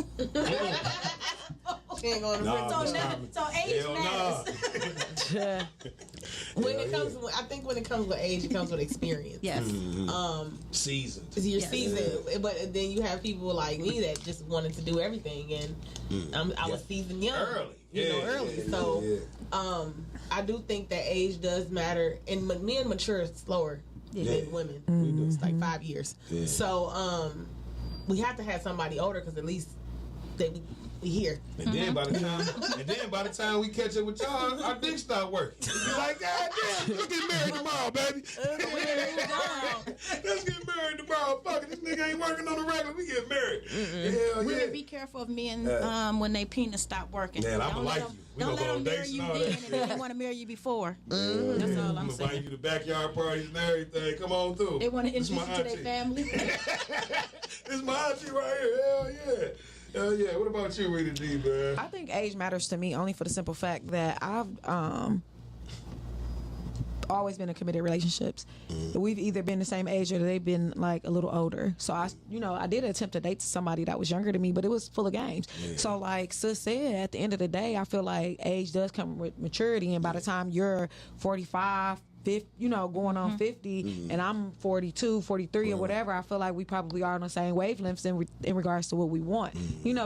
She ain't going to Nah, prison. nah. So age Hell matters. nah. When it comes, I think when it comes with age, it comes with experience. Yes. Seasoned. It's your Yes. season, but then you have people like me that just wanted to do everything, and I was seasoned young, Early. early. So, I do think that age does matter, and men mature slower than women. It's like 5 years. Yeah. So, we have to have somebody older because at least we here. And then by the time we catch up with y'all, our dick start working. You're like, God damn, let's get married tomorrow, baby. Let's get married tomorrow. Fuck it, this nigga ain't working on the regular. We get married. Hell Women, yeah. be careful of men when they penis stop working. Man, I'ma Don't let like them- you. We Don't gonna let go on them marry dates you and all then that if they didn't want to marry you before. That's all I'm I'm gonna invite saying. you to backyard parties and everything. Come on through. They want to This introduce my you to their auntie. family. This my auntie right here. Hell yeah. Hell yeah. What about you, Rita D, man? I think age matters to me only for the simple fact that I've always been in committed relationships. We've either been the same age or they've been like a little older. So I did attempt to date somebody that was younger than me, but it was full of games. So like Sis said, at the end of the day, I feel like age does come with maturity, and by the time you're 45, 50, going on 50, and I'm 42, 43, or whatever, I feel like we probably are on the same wavelengths in regards to what we want.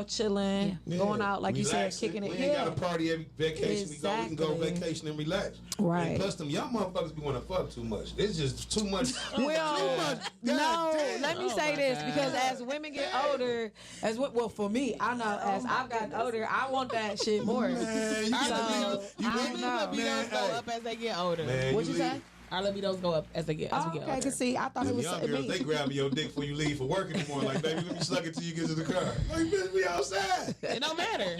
Chilling, going out, like relaxing. you said, kicking it. We ain't got a party every vacation. Exactly. We can go vacation and relax. Right. And plus, them young motherfuckers be want to fuck too much. It's just too much. Well, too much. no, let me say this, because as women get older, for me, I know as I've gotten older, I want that shit more. Man, you Our man, libidos go up as they get older. Man, What you say? Our libidos go up as we get older. Okay, cause see, I thought it Them was young something girls, they grabbing your dick before you leave for work in the morning. Like, baby, let me suck it till you get to the car. Like, bitch, we outside. It don't matter.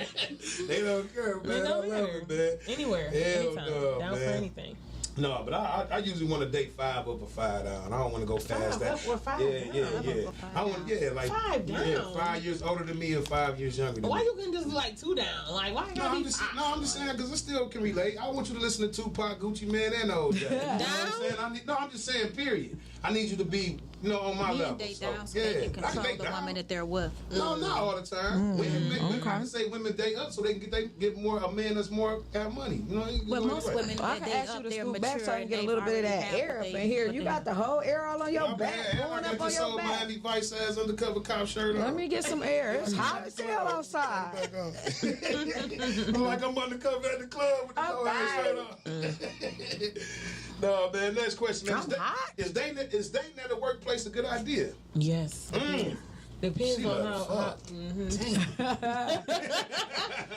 They don't care, man. It don't I love matter. it, man. Anywhere, Hell anytime, no, down for man. anything. No, but I usually want to date 5 up or 5 down. I don't want to go past that. up or 5 down? Yeah. Up or 5 I want, like 5 down? 5 years older than me and 5 years younger than Why me. you can just like 2 down? Like why? No, I'm just saying because I still can relate. I want you to listen to Tupac, Gucci Mane, and old Jack. You know what I'm saying? I'm just saying. Period. I need you to be, on my level. Date down so yeah, they can I can control date the down. woman that they're with. No, not all the time. Women, I can say women date up so they get more a man that's more got money. But most women I that can date ask you up, to they're scoot back mature so I can and get a they've little bit of already that had air what up they- in here. what You they- got the whole air all on your back, I going got up on this your old back. Miami Vice ass undercover cop shirt on. Let me get some air. It's hot as hell outside. I'm like I'm undercover at the club with the old ass shirt on. No, man. Next question, man. I'm hot. Is dating at the workplace a good idea? Yes. Depends She on love how.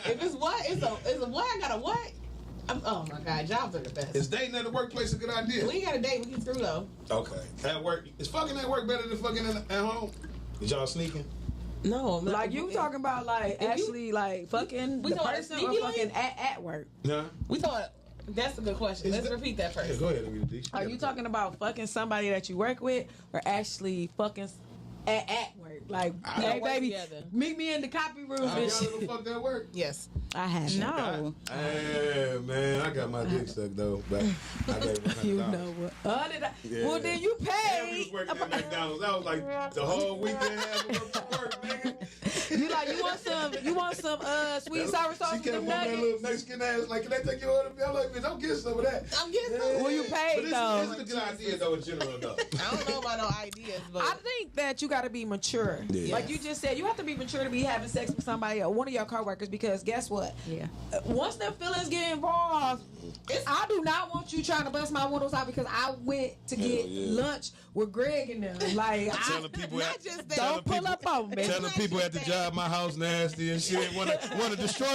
If it's what, it's a what? I got a what? Oh my God, jobs are the best. Is dating at the workplace a good idea? We ain't got a date. We can screw though. Okay. At work, is fucking at work better than fucking at home? Is y'all sneaking? No, I'm not. Like you talking about actually fucking we the talking person or sneaky fucking at work? Yeah. We thought that's a good question. Let's repeat that Yeah, first. go ahead and read it. Are you talking about fucking somebody that you work with, or actually fucking at work? Like, hey work baby, together. meet me in the copy room. Y'all and shit. ever fucked at work? Yes. I have No. Hey, man, I got my dick sucked though, but I gave him $100. You know what? Yeah. Well, then you And we paid. was working at McDonald's. I was like the whole weekend half of work, nigga. You like you want some sweet sour sauce She with kept them on that nuggets? little Mexican ass like, can I take your order? I'm like, bitch, don't get some of that. I'm getting some. Well, you paid But though. this is a good idea though in general though. I don't know about no ideas, but I think that you got to be mature. Yeah. Like you just said, you have to be mature to be having sex with somebody or one of your coworkers, because guess what? Yeah. Once their feelings get involved, I do not want you trying to bust my windows out because I went to get lunch with Greg and them. Like, Telling people not just that. don't pull up on me. Telling people at the job my house nasty and shit. Want to destroy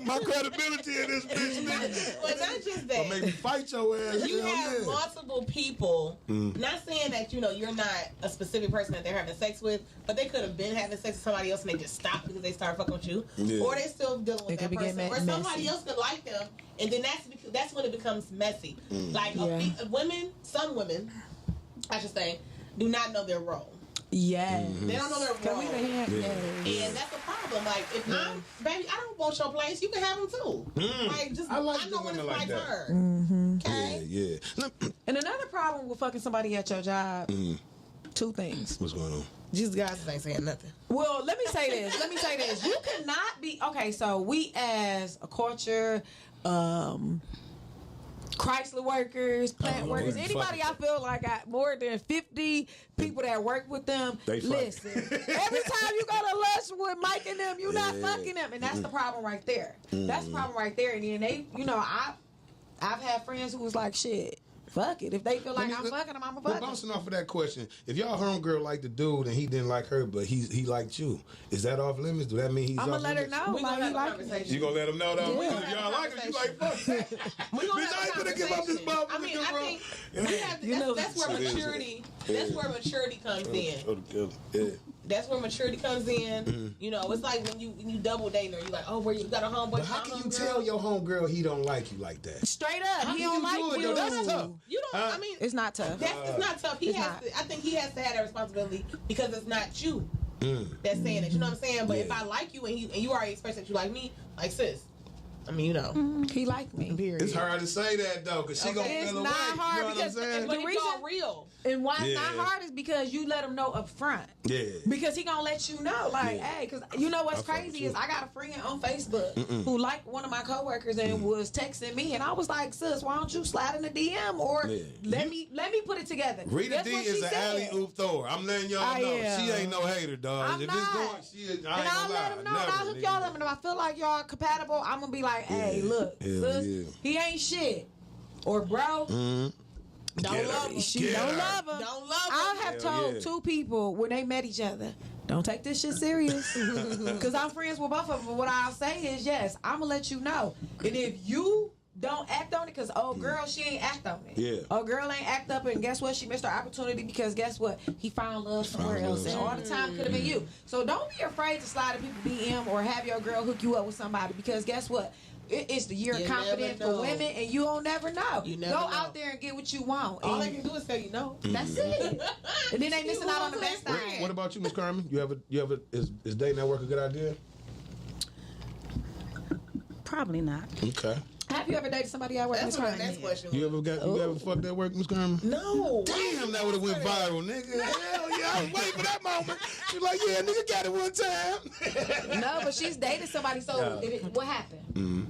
my credibility in this bitch, nigga. But not just Or that. make me fight your ass. You hell have yeah. multiple people. Not saying that you're not a specific person that they're having sex with, but they could have been having sex with somebody else and they just stopped because they started fucking with you, Yeah. or they still dealing with It that could be person, getting or somebody messy. else could like them, and then that's when it becomes messy. Like some women, I should say, do not know their role. Yes. They don't know their Can role. we hear? Yes. And that's a problem. Like, if I'm, baby, I don't want your place. You can have them too. Like, just I like know the when it's women my like that. turn. Okay. Yeah. And another problem with fucking somebody at your job, two things. What's going on? These guys ain't saying nothing. Well, let me say this. You cannot be okay. So we, as a culture, Chrysler workers, plant workers, they anybody fucking- I feel like got more than 50 people that work with them. They fucking. Listen, every time you go to lunch with Mike and them, you're not fucking them, and that's the problem right there. That's the problem right there. And then they, I've had friends who was like, shit. Fuck it. If they feel like I'm fucking them, I'm a But fucking. bouncing off of that question, if y'all homegirl liked the dude and he didn't like her, but he liked you, is that off limits? Do that mean he's I'm off gonna let her limits? know. We Like, gonna he have a like me. conversation. You gonna let him know though? Yeah. Because if y'all like her, you like fuck that. We gonna Bitch, have I ain't a finna give up this conversation. motherfucker, I mean, I bro. think we have to, that's where maturity. That's where maturity comes in. Yeah. That's where maturity comes in. It's like when you double dating, or you like, oh, where you got a homeboy. But how can you tell your homegirl he don't like you like that? Straight up, How he can don't you like do it, you. though? That's tough. You don't. I mean, It's not tough. it's not tough. He it's has not. to. I think he has to have that responsibility because it's not you that's saying it. You know what I'm saying? But if I like you and you already express that you like me, like sis, I mean, you know. He liked me. Period. It's hard to say that though, cause she gonna It's feel away. not hard You know what I'm because saying? But the it's reason- all real. And why it's Yeah. not hard is because you let him know up front. Yeah. Because he gonna let you know, like, Yeah. hey, because you know what's I fuck with crazy you. is I got a friend on Facebook who liked one of my coworkers and was texting me, and I was like, sis, why don't you slide in the DM or Yeah. let me put it together. Rita Guess D what is she an said? alley oop thrower. I'm letting y'all I know. am. She ain't no hater, dog. I'm if not. it's going, she is. I And ain't I'll gonna let lie. him know, and I'll Never, hook nigga. y'all up, and if I feel like y'all compatible, I'm gonna be like, hey, look, sis, he ain't shit. Or bro, Don't love him. she don't love him. Don't love him. I have told two people when they met each other, don't take this shit serious. Because I'm friends with both of them. But what I'll say is, yes, I'm going to let you know. And if you don't act on it, because old girl, she ain't act on it. Yeah. Old girl ain't act up, and guess what? She missed her opportunity because guess what? He found love somewhere else. And all the time could have been you. So don't be afraid to slide in people DM or have your girl hook you up with somebody because guess what? It's the year of You confidence never for know. women, and you don't never know. You never Go know. out there and get what you want. All and they can do is say, you know. that's it. And then they missing out on the best What- thing. What about you, Miss Carmen? You ever is dating at work a good idea? Probably not. Okay. Have you ever dated somebody at work? That's Miss what my Carmen? next question You was. ever fucked that work, Miss Carmen? No. Damn, that would have went viral, nigga. Hell yeah, I was waiting for that moment. She's like, yeah, nigga got it one time. No, but she's dated somebody. So what happened?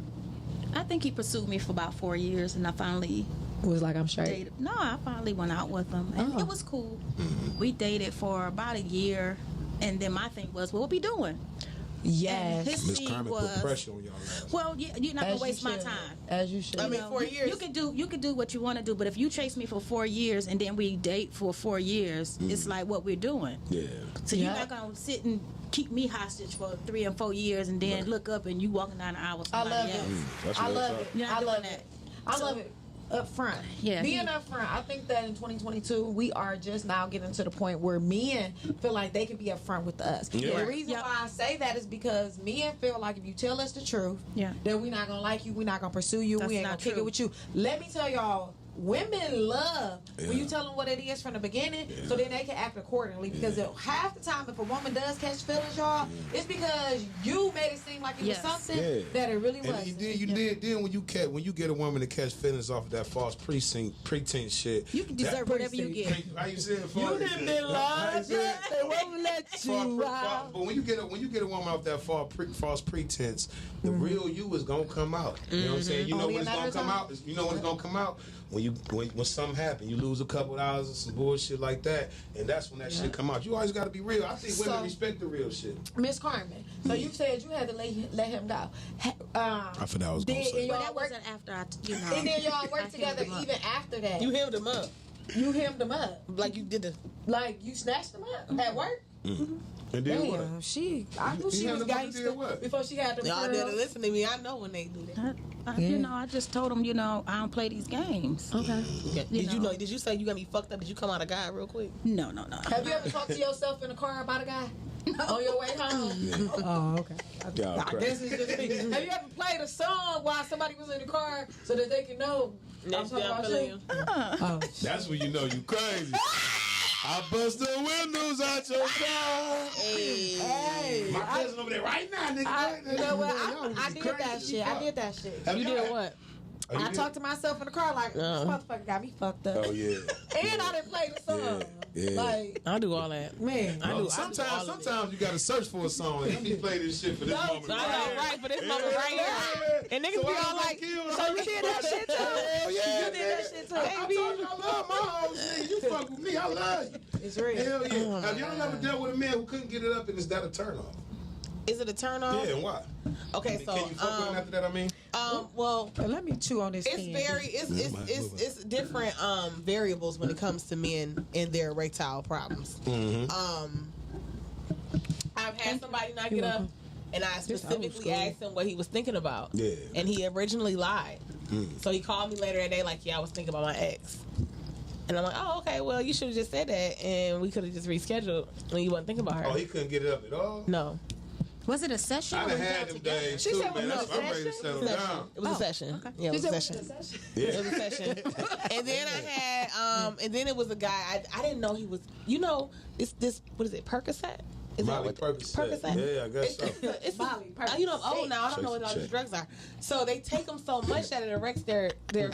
I think he pursued me for about 4 years, and I finally It was like I'm straight. dated. No, I finally went out with him, and it was cool. We dated for about a year, and then my thing was, what we doing? Yes. His Miss thing Carmen was, put pressure on y'all ass. well, you're not As gonna you waste my should. time. As you should. I mean, 4 years. You can do what you want to do, but if you chase me for 4 years and then we date for 4 years, it's like what we're doing. Yeah. So Yeah. you're not gonna sit and keep me hostage for 3 and 4 years and then look up and you walking down the aisle with I somebody love else. it. That's I what's love up. it. You're not I doing love that. it. I love it. Up front. Yeah, Being he- up front. I think that in 2022, we are just now getting to the point where men feel like they can be up front with us. Yeah. And the reason Yep. why I say that is because men feel like if you tell us the truth, Yeah. then we're not going to like you, we're not going to pursue you, That's we ain't going not to kick it true. with you. Let me tell y'all, women love when you tell them what it is from the beginning so then they can act accordingly because half the time if a woman does catch feelings, y'all, it's because you made it seem like it Yes. was something Yeah. that it really And wasn't. you did. Then when you get a woman to catch feelings off of that false pretense shit, You can deserve whatever you get. How you say it? You didn't be lost, they won't let you out. But when you get a woman off that false pretense, the real you is gonna come out. You know what I'm saying? You know Only when it's a matter gonna of come time. out. You know when it's gonna come out when something happen. You lose a couple hours or some bullshit like that, and that's when that shit come out. You always got to be real. I think women So- respect the real shit. Miss Carmen, so you said you had to let him go. I forgot I was gonna say. And But y'all that work, wasn't after and then y'all I work hemmed together him up. even after that. You hemmed him up. You hemmed him up. Like you did the. Like you snatched him up at work? And then what? Damn, I knew You she had was to fucking gangster did what? before she had the Y'all curls. didn't listen to me. I know when they do that. I just told him, I don't play these games. Okay. Okay. Did you say you gonna be fucked up? Did you come out a guy real quick? No. Have you ever talked to yourself in the car about a guy? On your way home? Oh, okay. Y'all I crack. guess it's just me. Have you ever played a song while somebody was in the car so that they can know I'm Next talking day I'm about feeling you? you. Oh, That's when you know you crazy. I bust the windows out your car. hey. My cousin over there right now, nigga. You know what? Y'all I was did crazy that as shit. fuck. I did that shit. Have You y'all- did what? Oh, you I did? talked to myself in the car like, this motherfucker got me fucked up. Oh yeah. And I didn't play the song. Yeah. Like, I do all that. man. I do. Sometimes you gotta search for a song. Let me play this shit for this moment. I know, right? For this moment right here. And niggas be all like, So you did that shit too? Hell yeah, You did that shit too. I told you I love my hoes. Nigga. You fuck with me, I love you. It's real. Hell yeah. Have y'all ever dealt with a man who couldn't get it up and is that a turn off? Is it a turn off? Yeah, and why? Okay, so Can you fuck with him after that? I mean, well, Let me chew on this. it's very it's different variables when it comes to men and their erectile problems. I've had somebody not get up, and I specifically asked him what he was thinking about. Yeah. And he originally lied. So he called me later that day, like, yeah, I was thinking about my ex. And I'm like, oh, okay, well, you should have just said that, and we could have just rescheduled when you wasn't thinking about her. oh, he couldn't get it up at all. No. Was it a session? I or done was had y'all them together? days She too, said, man. was it I'm a ready to session? settle down. It was a session. okay. Yeah, it was a session. Yeah. It was a session. And then I had, and then it was a guy, I didn't know he was, it's this, what is it, Percocet? Is Molly that what Percocet. Yeah, I guess so. It's Molly you know, I'm old now. I don't know what all Check. these drugs are. So they take them so much that it erects their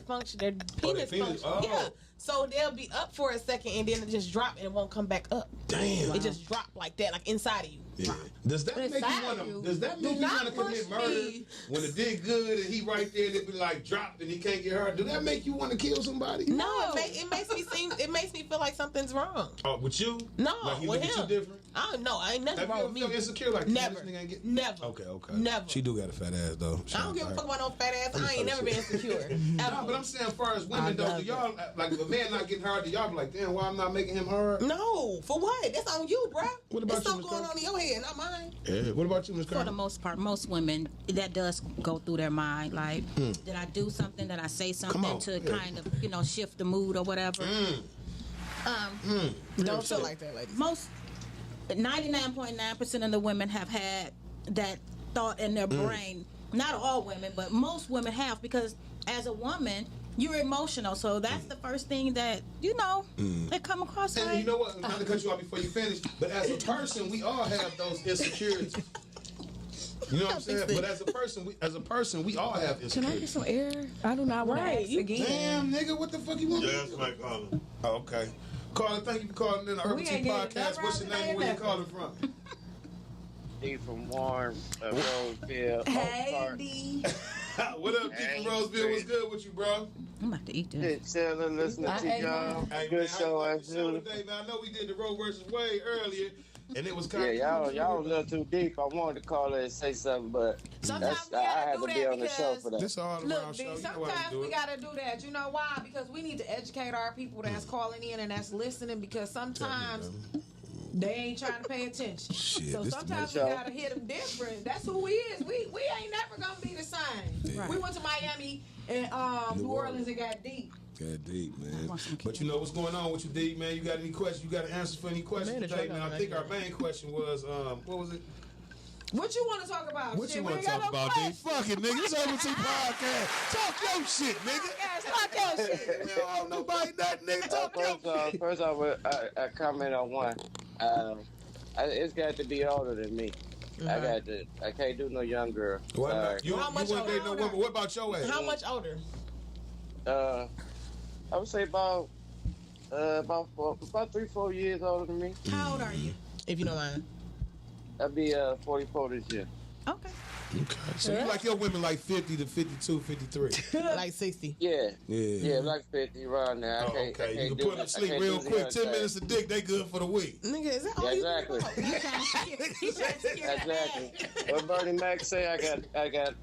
function, their penis penis? function. Oh. Yeah. So they'll be up for a second and then it just drop and it won't come back up. Damn. It just drop like that, like inside of you. Yeah. Does that make you Inside want you. to? Does that make you not want to commit push murder me. when it did good and he right there and it be like dropped and he can't get hurt? Do that make you want to kill somebody? No, it makes me seem. It makes me feel like something's wrong. Oh, with you? No, Like he with look at him. you different? I don't know. I ain't nothing Have wrong you with ever me. felt insecure like Never. this nigga ain't get? Never. Okay. Never. She do got a fat ass though. I don't give a fuck about no fat ass. I ain't never been insecure. No, but I'm saying, as far as women though, love do y'all like if a man not getting hard? Do y'all be like, damn, why I'm not making him hard? No, for what? That's on you, bruh. What about There's you, stuff Ms. going Carter? on in your head, not mine. Yeah. What about you, Ms. For the Carter? most part, most women, that does go through their mind. Like, did I do something? Did I say something on. to Yeah. kind of, shift the mood or whatever? Don't feel like that, ladies. Most 99.9% of the women have had that thought in their brain. Not all women, but most women have, because as a woman, you're emotional, so that's the first thing that that come across. And Like, you know what? Not to cut you off before you finish, but as a person, we all have those insecurities. You know what I'm saying? But as a person, we all have Can I insecurities. get some air? I do not want to Right, ask you- again. Damn, nigga, what the fuck you want? Yeah, that's my calling. Oh, okay. Caller, thank you for calling in the Urbal We Tea ain't getting PoTcast. enough What's your right name and where you today, calling from? D from Warren, Roseville. Hey, D. What up, D Hey, from Roseville? What's Chris. good with you, bro? I'm about to eat this. Chilling, listening I to ain't y'all. Hey, Good man, show, how you as doing usual. today, man? I know we did the Roe versus Wade earlier, and it was kind Yeah, of y'all was a little too deep. I wanted to call it and say something, but Sometimes we I gotta had do to be that on the show for that. This all around Look, show. D, You know how to sometimes do we it. gotta do that. You know why? Because we need to educate our people that's calling in and that's listening. Because sometimes they ain't trying to pay attention. Shit, So this the sometimes we show. gotta hit them different. That's who we is. We ain't never gonna be the same. Right. We went to Miami and New Orleans and got deep. Got deep, man. want some But you know what's going on with you, D, man? You got any questions? You got an answer for any questions Man, the today, drug man? I on think that. our main question was, what was it? What you want to talk about? What Shit, you we want ain't to got talk no about, D? questions. Fuck it, nigga. It's Urbal Tea PoTcast. Talk your shit, nigga. Yes, talk your shit. We don't owe nobody nothing, nigga. Talk your shit. First off, I comment on one. It's got to be older than me. I can't do no young girl. What Sorry. about, you How much wouldn't date no older? woman. What about your age? How much older? I would say about 3-4 years older than me. How old are you? If you don't mind. I'd be 44 this year. Okay. Okay. So you like your women like 50 to 52, 53. Like 60. Yeah. Yeah. Yeah, like 50 around there. Oh, okay. You can put them to sleep real quick. 10 minutes a dick, they good for the week. Nigga, is that all Yeah, you exactly. He's trying to secure, he's trying to secure that bag. Exactly. What Bernie Mac say? I got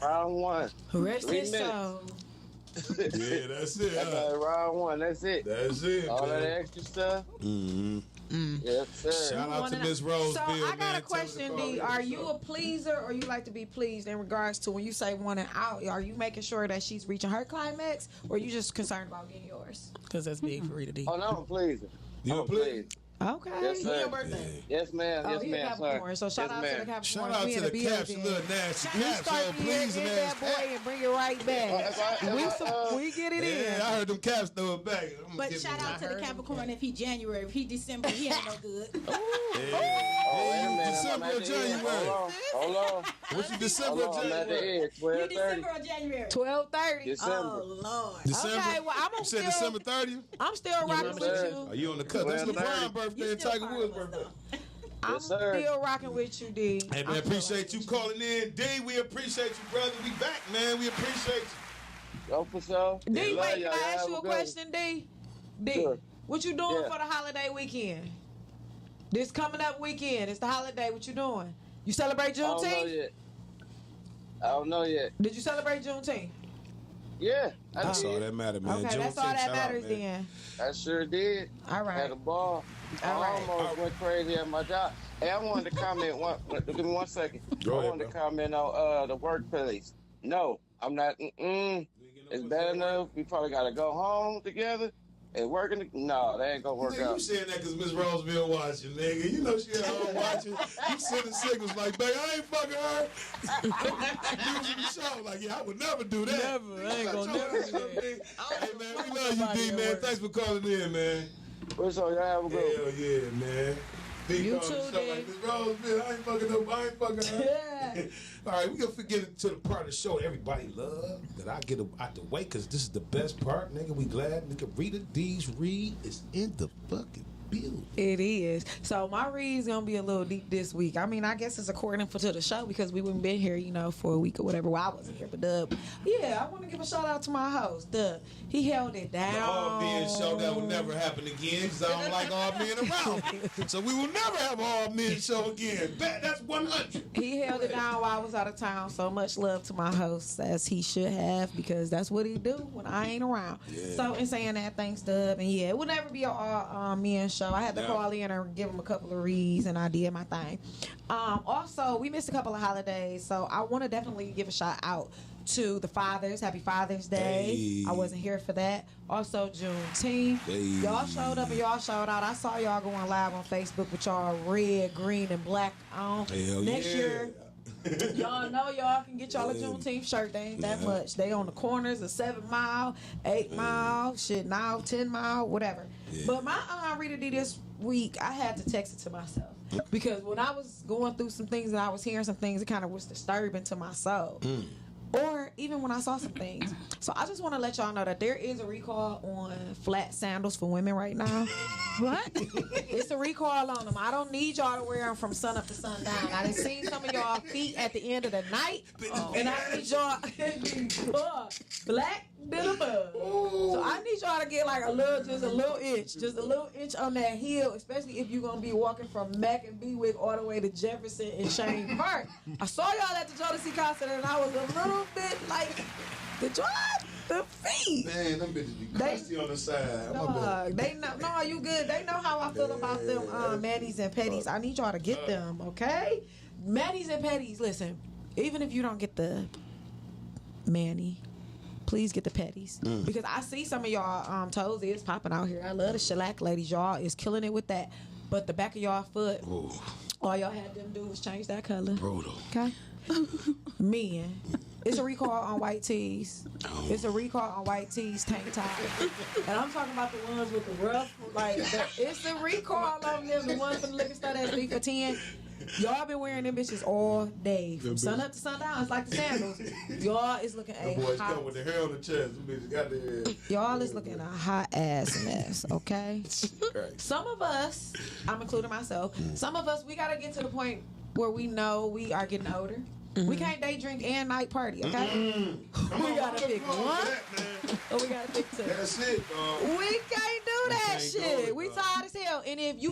round one. Rest 3 his minutes. soul. Yeah, that's it. I got round one. That's it. That's it, All man. that extra stuff. Mm-hmm. Yes, sir. Shout out to Miss Roseville, So I got man. a question, Tell her to D. call Are in. you a pleaser or you like to be pleased in regards to when you say one and out? Are you making sure that she's reaching her climax or you just concerned about getting yours? Because that's big for Rita D. Oh, no, I'm pleasing. You I'm a please? Okay. Yes, When sir. your birthday? Yes, ma'am. Oh, Yes, he a ma'am, Capricorn. sir. So shout Yes, out to the ma'am. Capricorn. Shout out We to in the building. Caps, a little nasty You Caps, start so the year, pleasing get that ass. boy and bring it right back. We get it Yeah, in. I heard them Caps throw it back. I'm gonna But give shout you out to that. the Capricorn if he January. If he December, he ain't no good. Oh, wait a minute. December I'm or at the edge. January? Hold on. What's your December Hold or on. I'm at the January? edge. You 12:30. December or January? 12:30. December. Oh Lord. December? Okay, well, I'm You said still- December 30th? I'm still rocking with sir. Are you. you on the cut? That's 12:30. LeBron's birthday You and still Tiger part Woods' of us, birthday. though. I'm Yes, sir. still rocking with you, D. Hey, man, appreciate you calling in. D, we appreciate you, brother. We back, man. We appreciate you. Go for sure. D, Love wait, can y'all. I Y'all ask have you a good question, D? D, Sure. what you doing Yeah. for the holiday weekend? This coming up weekend, it's the holiday. What you doing? You celebrate I don't know Juneteenth? yet. I don't know yet. Did you celebrate Juneteenth? Yeah, I That's all did. that matter, man. Okay, that's all Juneteenth, that shout out, matters man. then. I sure did. All Had right. a ball. All I right. almost went crazy at my job. Hey, I wanted to comment give me 1 second. Go I ahead, wanted to bro. comment on the workplace. No, I'm not. It's bad enough. We probably got to go home together and working. No, that ain't gonna work Nigga, you out. saying that because Miss Roseville watching, nigga. You know she at home watching. You sending signals like, babe, I ain't fucking her. You in the show like, yeah, I would never do that. Never. I ain't gonna never do that. Hey, man, we love you, D, man. Thanks for calling in, man. What's up? Y'all have a good one. Hell yeah, man. You calling too, the show then. like this Rose, man, I ain't fucking up. I ain't fucking up. All right, we gonna get into the part of the show everybody love that I get out the way because this is the best part, nigga. We glad, nigga. Rita D's read is in the fucking building. It is. So my read's gonna be a little deep this week. I mean, I guess it's according to the show because we wouldn't been here, you know, for a week or whatever. Well, I wasn't here, but Dub. Yeah, I want to give a shout out to my host, Dub. He held it down. The all men show that will never happen again because I don't like all men around me. So we will never have all men show again. That's 100. He held it down while I was out of town. So much love to my host as he should have because that's what he do when I ain't around. Yeah. So in saying that, thanks Dub. And yeah, it would never be an all men show. I had to call in and give him a couple of reads and I did my thing. Also, we missed a couple of holidays. So I want to definitely give a shout out to the fathers. Happy Father's Day. Hey. I wasn't here for that. Also Juneteenth. Hey. Y'all showed up and y'all showed out. I saw y'all going live on Facebook with y'all red, green, and black on. Hell Next yeah. year, y'all know y'all can get y'all a Juneteenth shirt. They ain't that much. They on the corners of 7 Mile, 8 Mile, shit now 10 Mile, whatever. Yeah. But my Rita D this week, I had to text it to myself because when I was going through some things and I was hearing some things, it kind of was disturbing to my soul. Or even when I saw some things. So I just want to let y'all know that there is a recall on flat sandals for women right now. What? It's a recall on them. I don't need y'all to wear them from sun up to sundown. I done seen some of y'all feet at the end of the night. And I need y'all black than a bug. So I need y'all to get like just a little inch on that heel, especially if you're going to be walking from Mac and Bewick all the way to Jefferson and Shane Park. I saw y'all at the Jodeci concert and I was a little bit like, the feet. Man, them bitches be crusty on the side. They know. No, you good. They know how I feel about them manis and petties. I need y'all to get them, okay? Manis and petties. Listen, even if you don't get the mani, please get the petties because I see some of y'all toes is popping out here. I love the shellac ladies. Y'all is killing it with that. But the back of y'all foot, all y'all had them do was change that color. Brutal. Okay. Men. It's a recall on white tees. It's a recall on white tees, tank top. And I'm talking about the ones with the rough, it's a recall on them, the ones from the liquor store that's 3 for $10. Y'all been wearing them bitches all day. From sun up to sundown, it's like the sandals. Y'all is looking The a boys hot, come with the hair on the chest. Them bitches got their hair. y'all is looking a hot ass mess, okay? Right. Some of us, I'm including myself, some of us, we got to get to the point where we know we are getting older. We can't day drink and night party, okay? We gotta pick one, or we gotta pick two. That's it, dog. We can't do that can't shit. go, We dog. tired as hell. And if you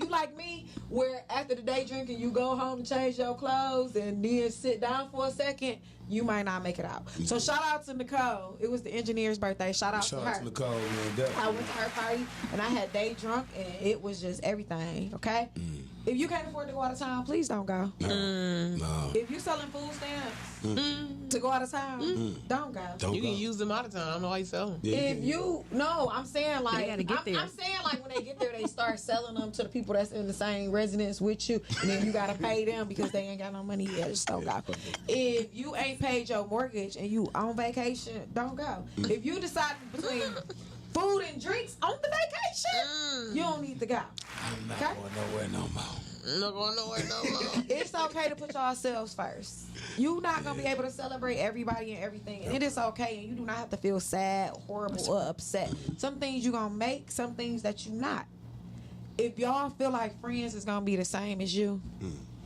like me, where after the day drinking you go home and change your clothes and then sit down for a second, you might not make it out. So shout out to Nicole. It was the engineer's birthday. Shout out to her. Nicole, man. Definitely. I went to her party and I had day drunk and it was just everything, okay? If you can't afford to go out of town, please don't go. No. If you selling food stamps to go out of town, don't go. Don't You go. can use them out of time. I don't know why you sell them. Yeah, If you no, I'm saying like They gotta get there. I'm saying like when they get there, they start selling them to the people that's in the same residence with you, and then you gotta pay them because they ain't got no money yet. Just don't go. If you ain't paid your mortgage and you on vacation, don't go. If you decide between food and drinks on the vacation, you don't need to go. I'm not Okay. going nowhere no more. I'm not going nowhere no more. It's okay to put yourselves first. You're not gonna be able to celebrate everybody and everything, and it is okay. And you do not have to feel sad, horrible, or upset. Some things you gonna make, some things that you not. If y'all feel like friends is gonna be the same as you,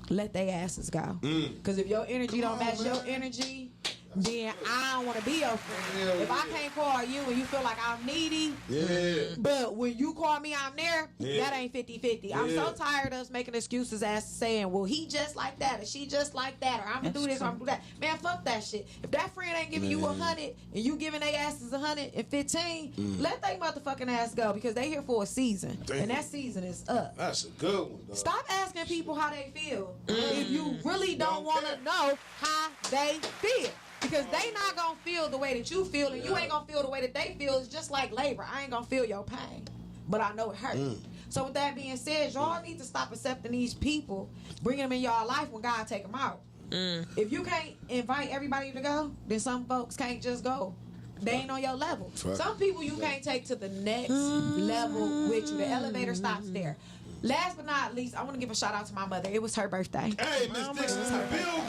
let they asses go. Because if your energy don't match your energy, then I don't want to be your friend. Hell If I yeah. can't call you and you feel like I'm needy, Yeah. but when you call me, I'm there. Yeah. That ain't 50-50. I'm so Yeah. tired of us making excuses as saying, well, he just like that, or she just like that, or I'm gonna do this, or I'm gonna do that. Man, fuck that shit. If that friend ain't giving you 100 and you giving they asses 115, let they motherfucking ass go because they here for a season, and that season is up. That's a good one, dog. Stop asking people how they feel if you really don't want to know how they feel. Because they not going to feel the way that you feel, and you ain't going to feel the way that they feel. It's just like labor. I ain't going to feel your pain, but I know it hurts. So with that being said, y'all need to stop accepting these people, bringing them in y'all life when God take them out. If you can't invite everybody to go, then some folks can't just go. They ain't on your level. Right. Some people you can't take to the next level with you. The elevator stops there. Last but not least, I want to give a shout out to my mother. It was her birthday. Hey, Miss Dixon in the building.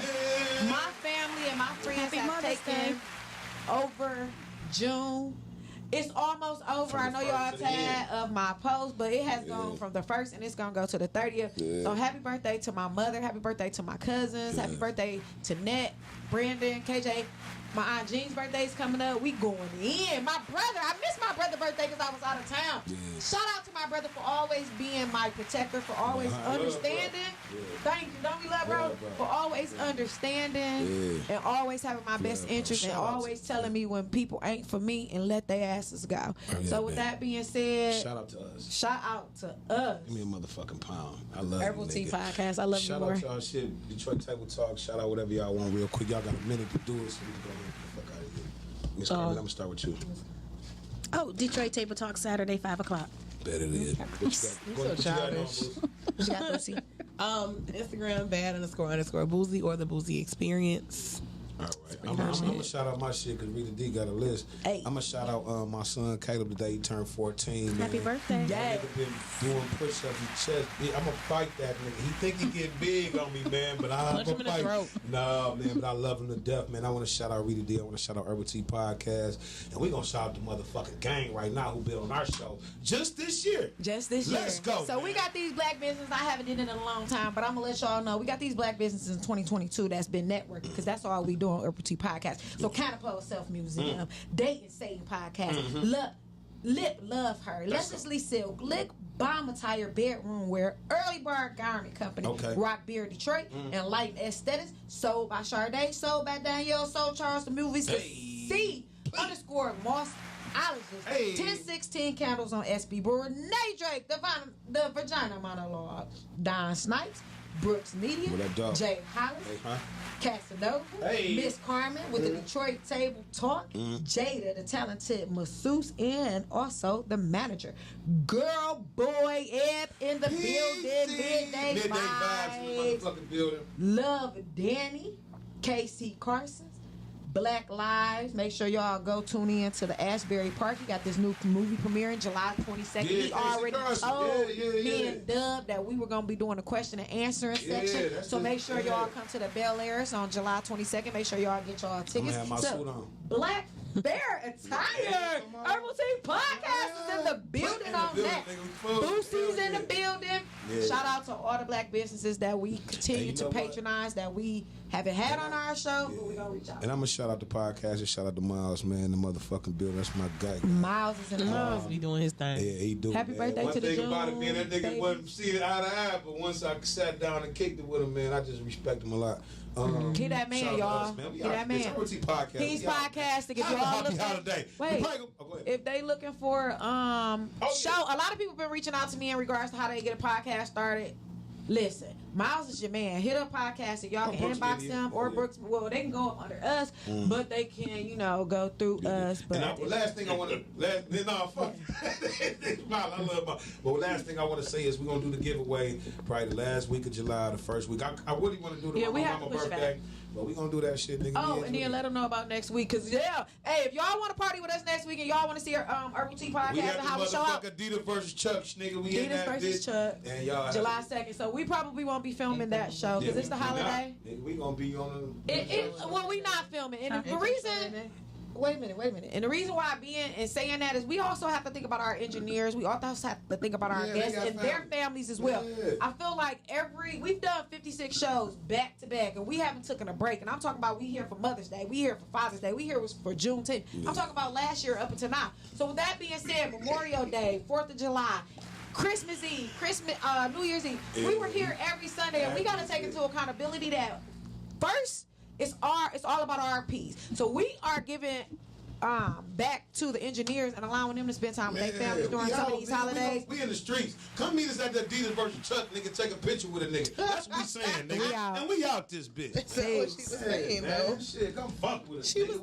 My family and my friends have taken over June. It's almost over. I know y'all tired of my post, but it has gone from the 1st and it's going to go to the 30th. Yeah. So happy birthday to my mother. Happy birthday to my cousins. Happy birthday to Nat, Brandon, KJ. My Aunt Jean's birthday is coming up. We going in. My brother, I missed my brother's birthday because I was out of town. Yeah. Shout out to my brother for always being my protector, for always understanding. Thank you. Don't we love, bro? For always understanding and always having my best interest and always telling me when people ain't for me and let their asses go. So with that being said, shout out to us. Shout out to us. Give me a motherfucking pound. I love Herbal Tea PoTcast. I love you more. Shout out y'all shit. Detroit Table Talk. Shout out whatever y'all want real quick. Y'all got a minute to do it so we can go. Fuck out of here. Miss Carmen, I'm gonna start with you. Oh, Detroit Table Talk Saturday, 5 o'clock. Bet it is. What you got? So childish. What you got, Lucy? Instagram bad__boozy or the boozy experience. All right. I'm gonna shout out my shit because Rita D got a list. Hey. I'm gonna shout out my son Caleb today. He turned 14. Man. Happy birthday. That nigga been doing push-ups and chest. I'm gonna fight that nigga. He think he getting big on me, man, but I'm gonna fight. No, man, but I love him to death, man. I want to shout out Rita D. I want to shout out Urbal Tea PoTcast, and we gonna shout out the motherfucking gang right now who been on our show just this year. Let's go. So man. We got these black businesses. I haven't did it in a long time, but I'm gonna let y'all know we got these black businesses in 2022 that's been networking because that's all we do on Urbal Tea PoTcast. So Catapult Self Museum, Dating Satan Podcast, Love Her, Leslie Silk, Lick Bomb Attire Bedroom Wear, Early Bar Garment Company, Rock Beer Detroit, and Light Aesthetics, Sold by Sade, Sold by Danielle, Soul Charles, the movies, C_Moss. 1016 Candles on SB Brewer, Nay Drake, the Vagina Monologue, Don Snipes, Brooks Media, Jay Hollis, Casanova, Miss Carmen with the Detroit Table Talk, Jada, the talented masseuse, and also the manager. Girl, boy, Ebb in the building, Midday Vibes in the motherfucking building. Love Danny, KC Carson. Black Lives. Make sure y'all go tune in to the Ashbury Park. He got this new movie premiering July 22nd. He already told me and Dub that we were going to be doing a question and answering section. So make sure y'all come to the Bel Airs on July 22nd. Make sure y'all get y'all tickets. I'm gonna have my suit on. Black Bear Attire. Urbal Tea PoTcast is in the building on that. Boosie's in the building. Shout out to all the black businesses that we continue to patronize that we haven't had on our show, but we're going to reach out. And I'm going to shout out the podcast and shout out to Miles, man, the motherfucking building. That's my guy. Miles is in the Miles be doing his thing. Yeah, he do. Happy birthday to the June. One thing about it, man, that nigga wasn't see it eye to eye, but once I sat down and kicked it with him, man, I just respect him a lot. Keep that man, y'all. Keep that man. He's podcasting. If y'all looking, wait, if they looking for show, a lot of people been reaching out to me in regards to how they get a podcast started. Listen, Miles is your man. Hit up podcast and y'all can inbox them or Brooks. Well, they can go up under us, but they can, go through us. But and last thing I want to, fuck. I love my. But last thing I want to say is we're gonna do the giveaway probably the last week of July, the first week. I really want to do it on my mama's birthday. But we gonna do that shit, nigga. Oh, and then let them know about next week, cause hey, if y'all want to party with us next week and y'all want to see our Urbal Tea PoTcast and how we show up, Adidas versus Chuck, nigga. We Adidas versus Chuck, and y'all July 2nd. So we probably won't be filming that show because it's the holiday. We gonna be on well, we not filming, and the reason. Wait a minute. And the reason why I'm being and saying that is we also have to think about our engineers. We also have to think about our guests and their families as well. Yeah. I feel like we've done 56 shows back to back and we haven't taken a break. And I'm talking about we here for Mother's Day. We here for Father's Day. We here for Juneteenth. I'm talking about last year up until now. So with that being said, Memorial Day, 4th of July, Christmas Eve, New Year's Eve, we were here every Sunday and we got to take into accountability that first, it's all about RPs. So we are giving back to the engineers and allowing them to spend time with their families during some of these holidays. We in the streets. Come meet us at the Adidas versus Chuck, nigga. Take a picture with a nigga. That's what we saying, nigga. And we out this bitch. That's what she was saying, though. Shit, come fuck with us. She was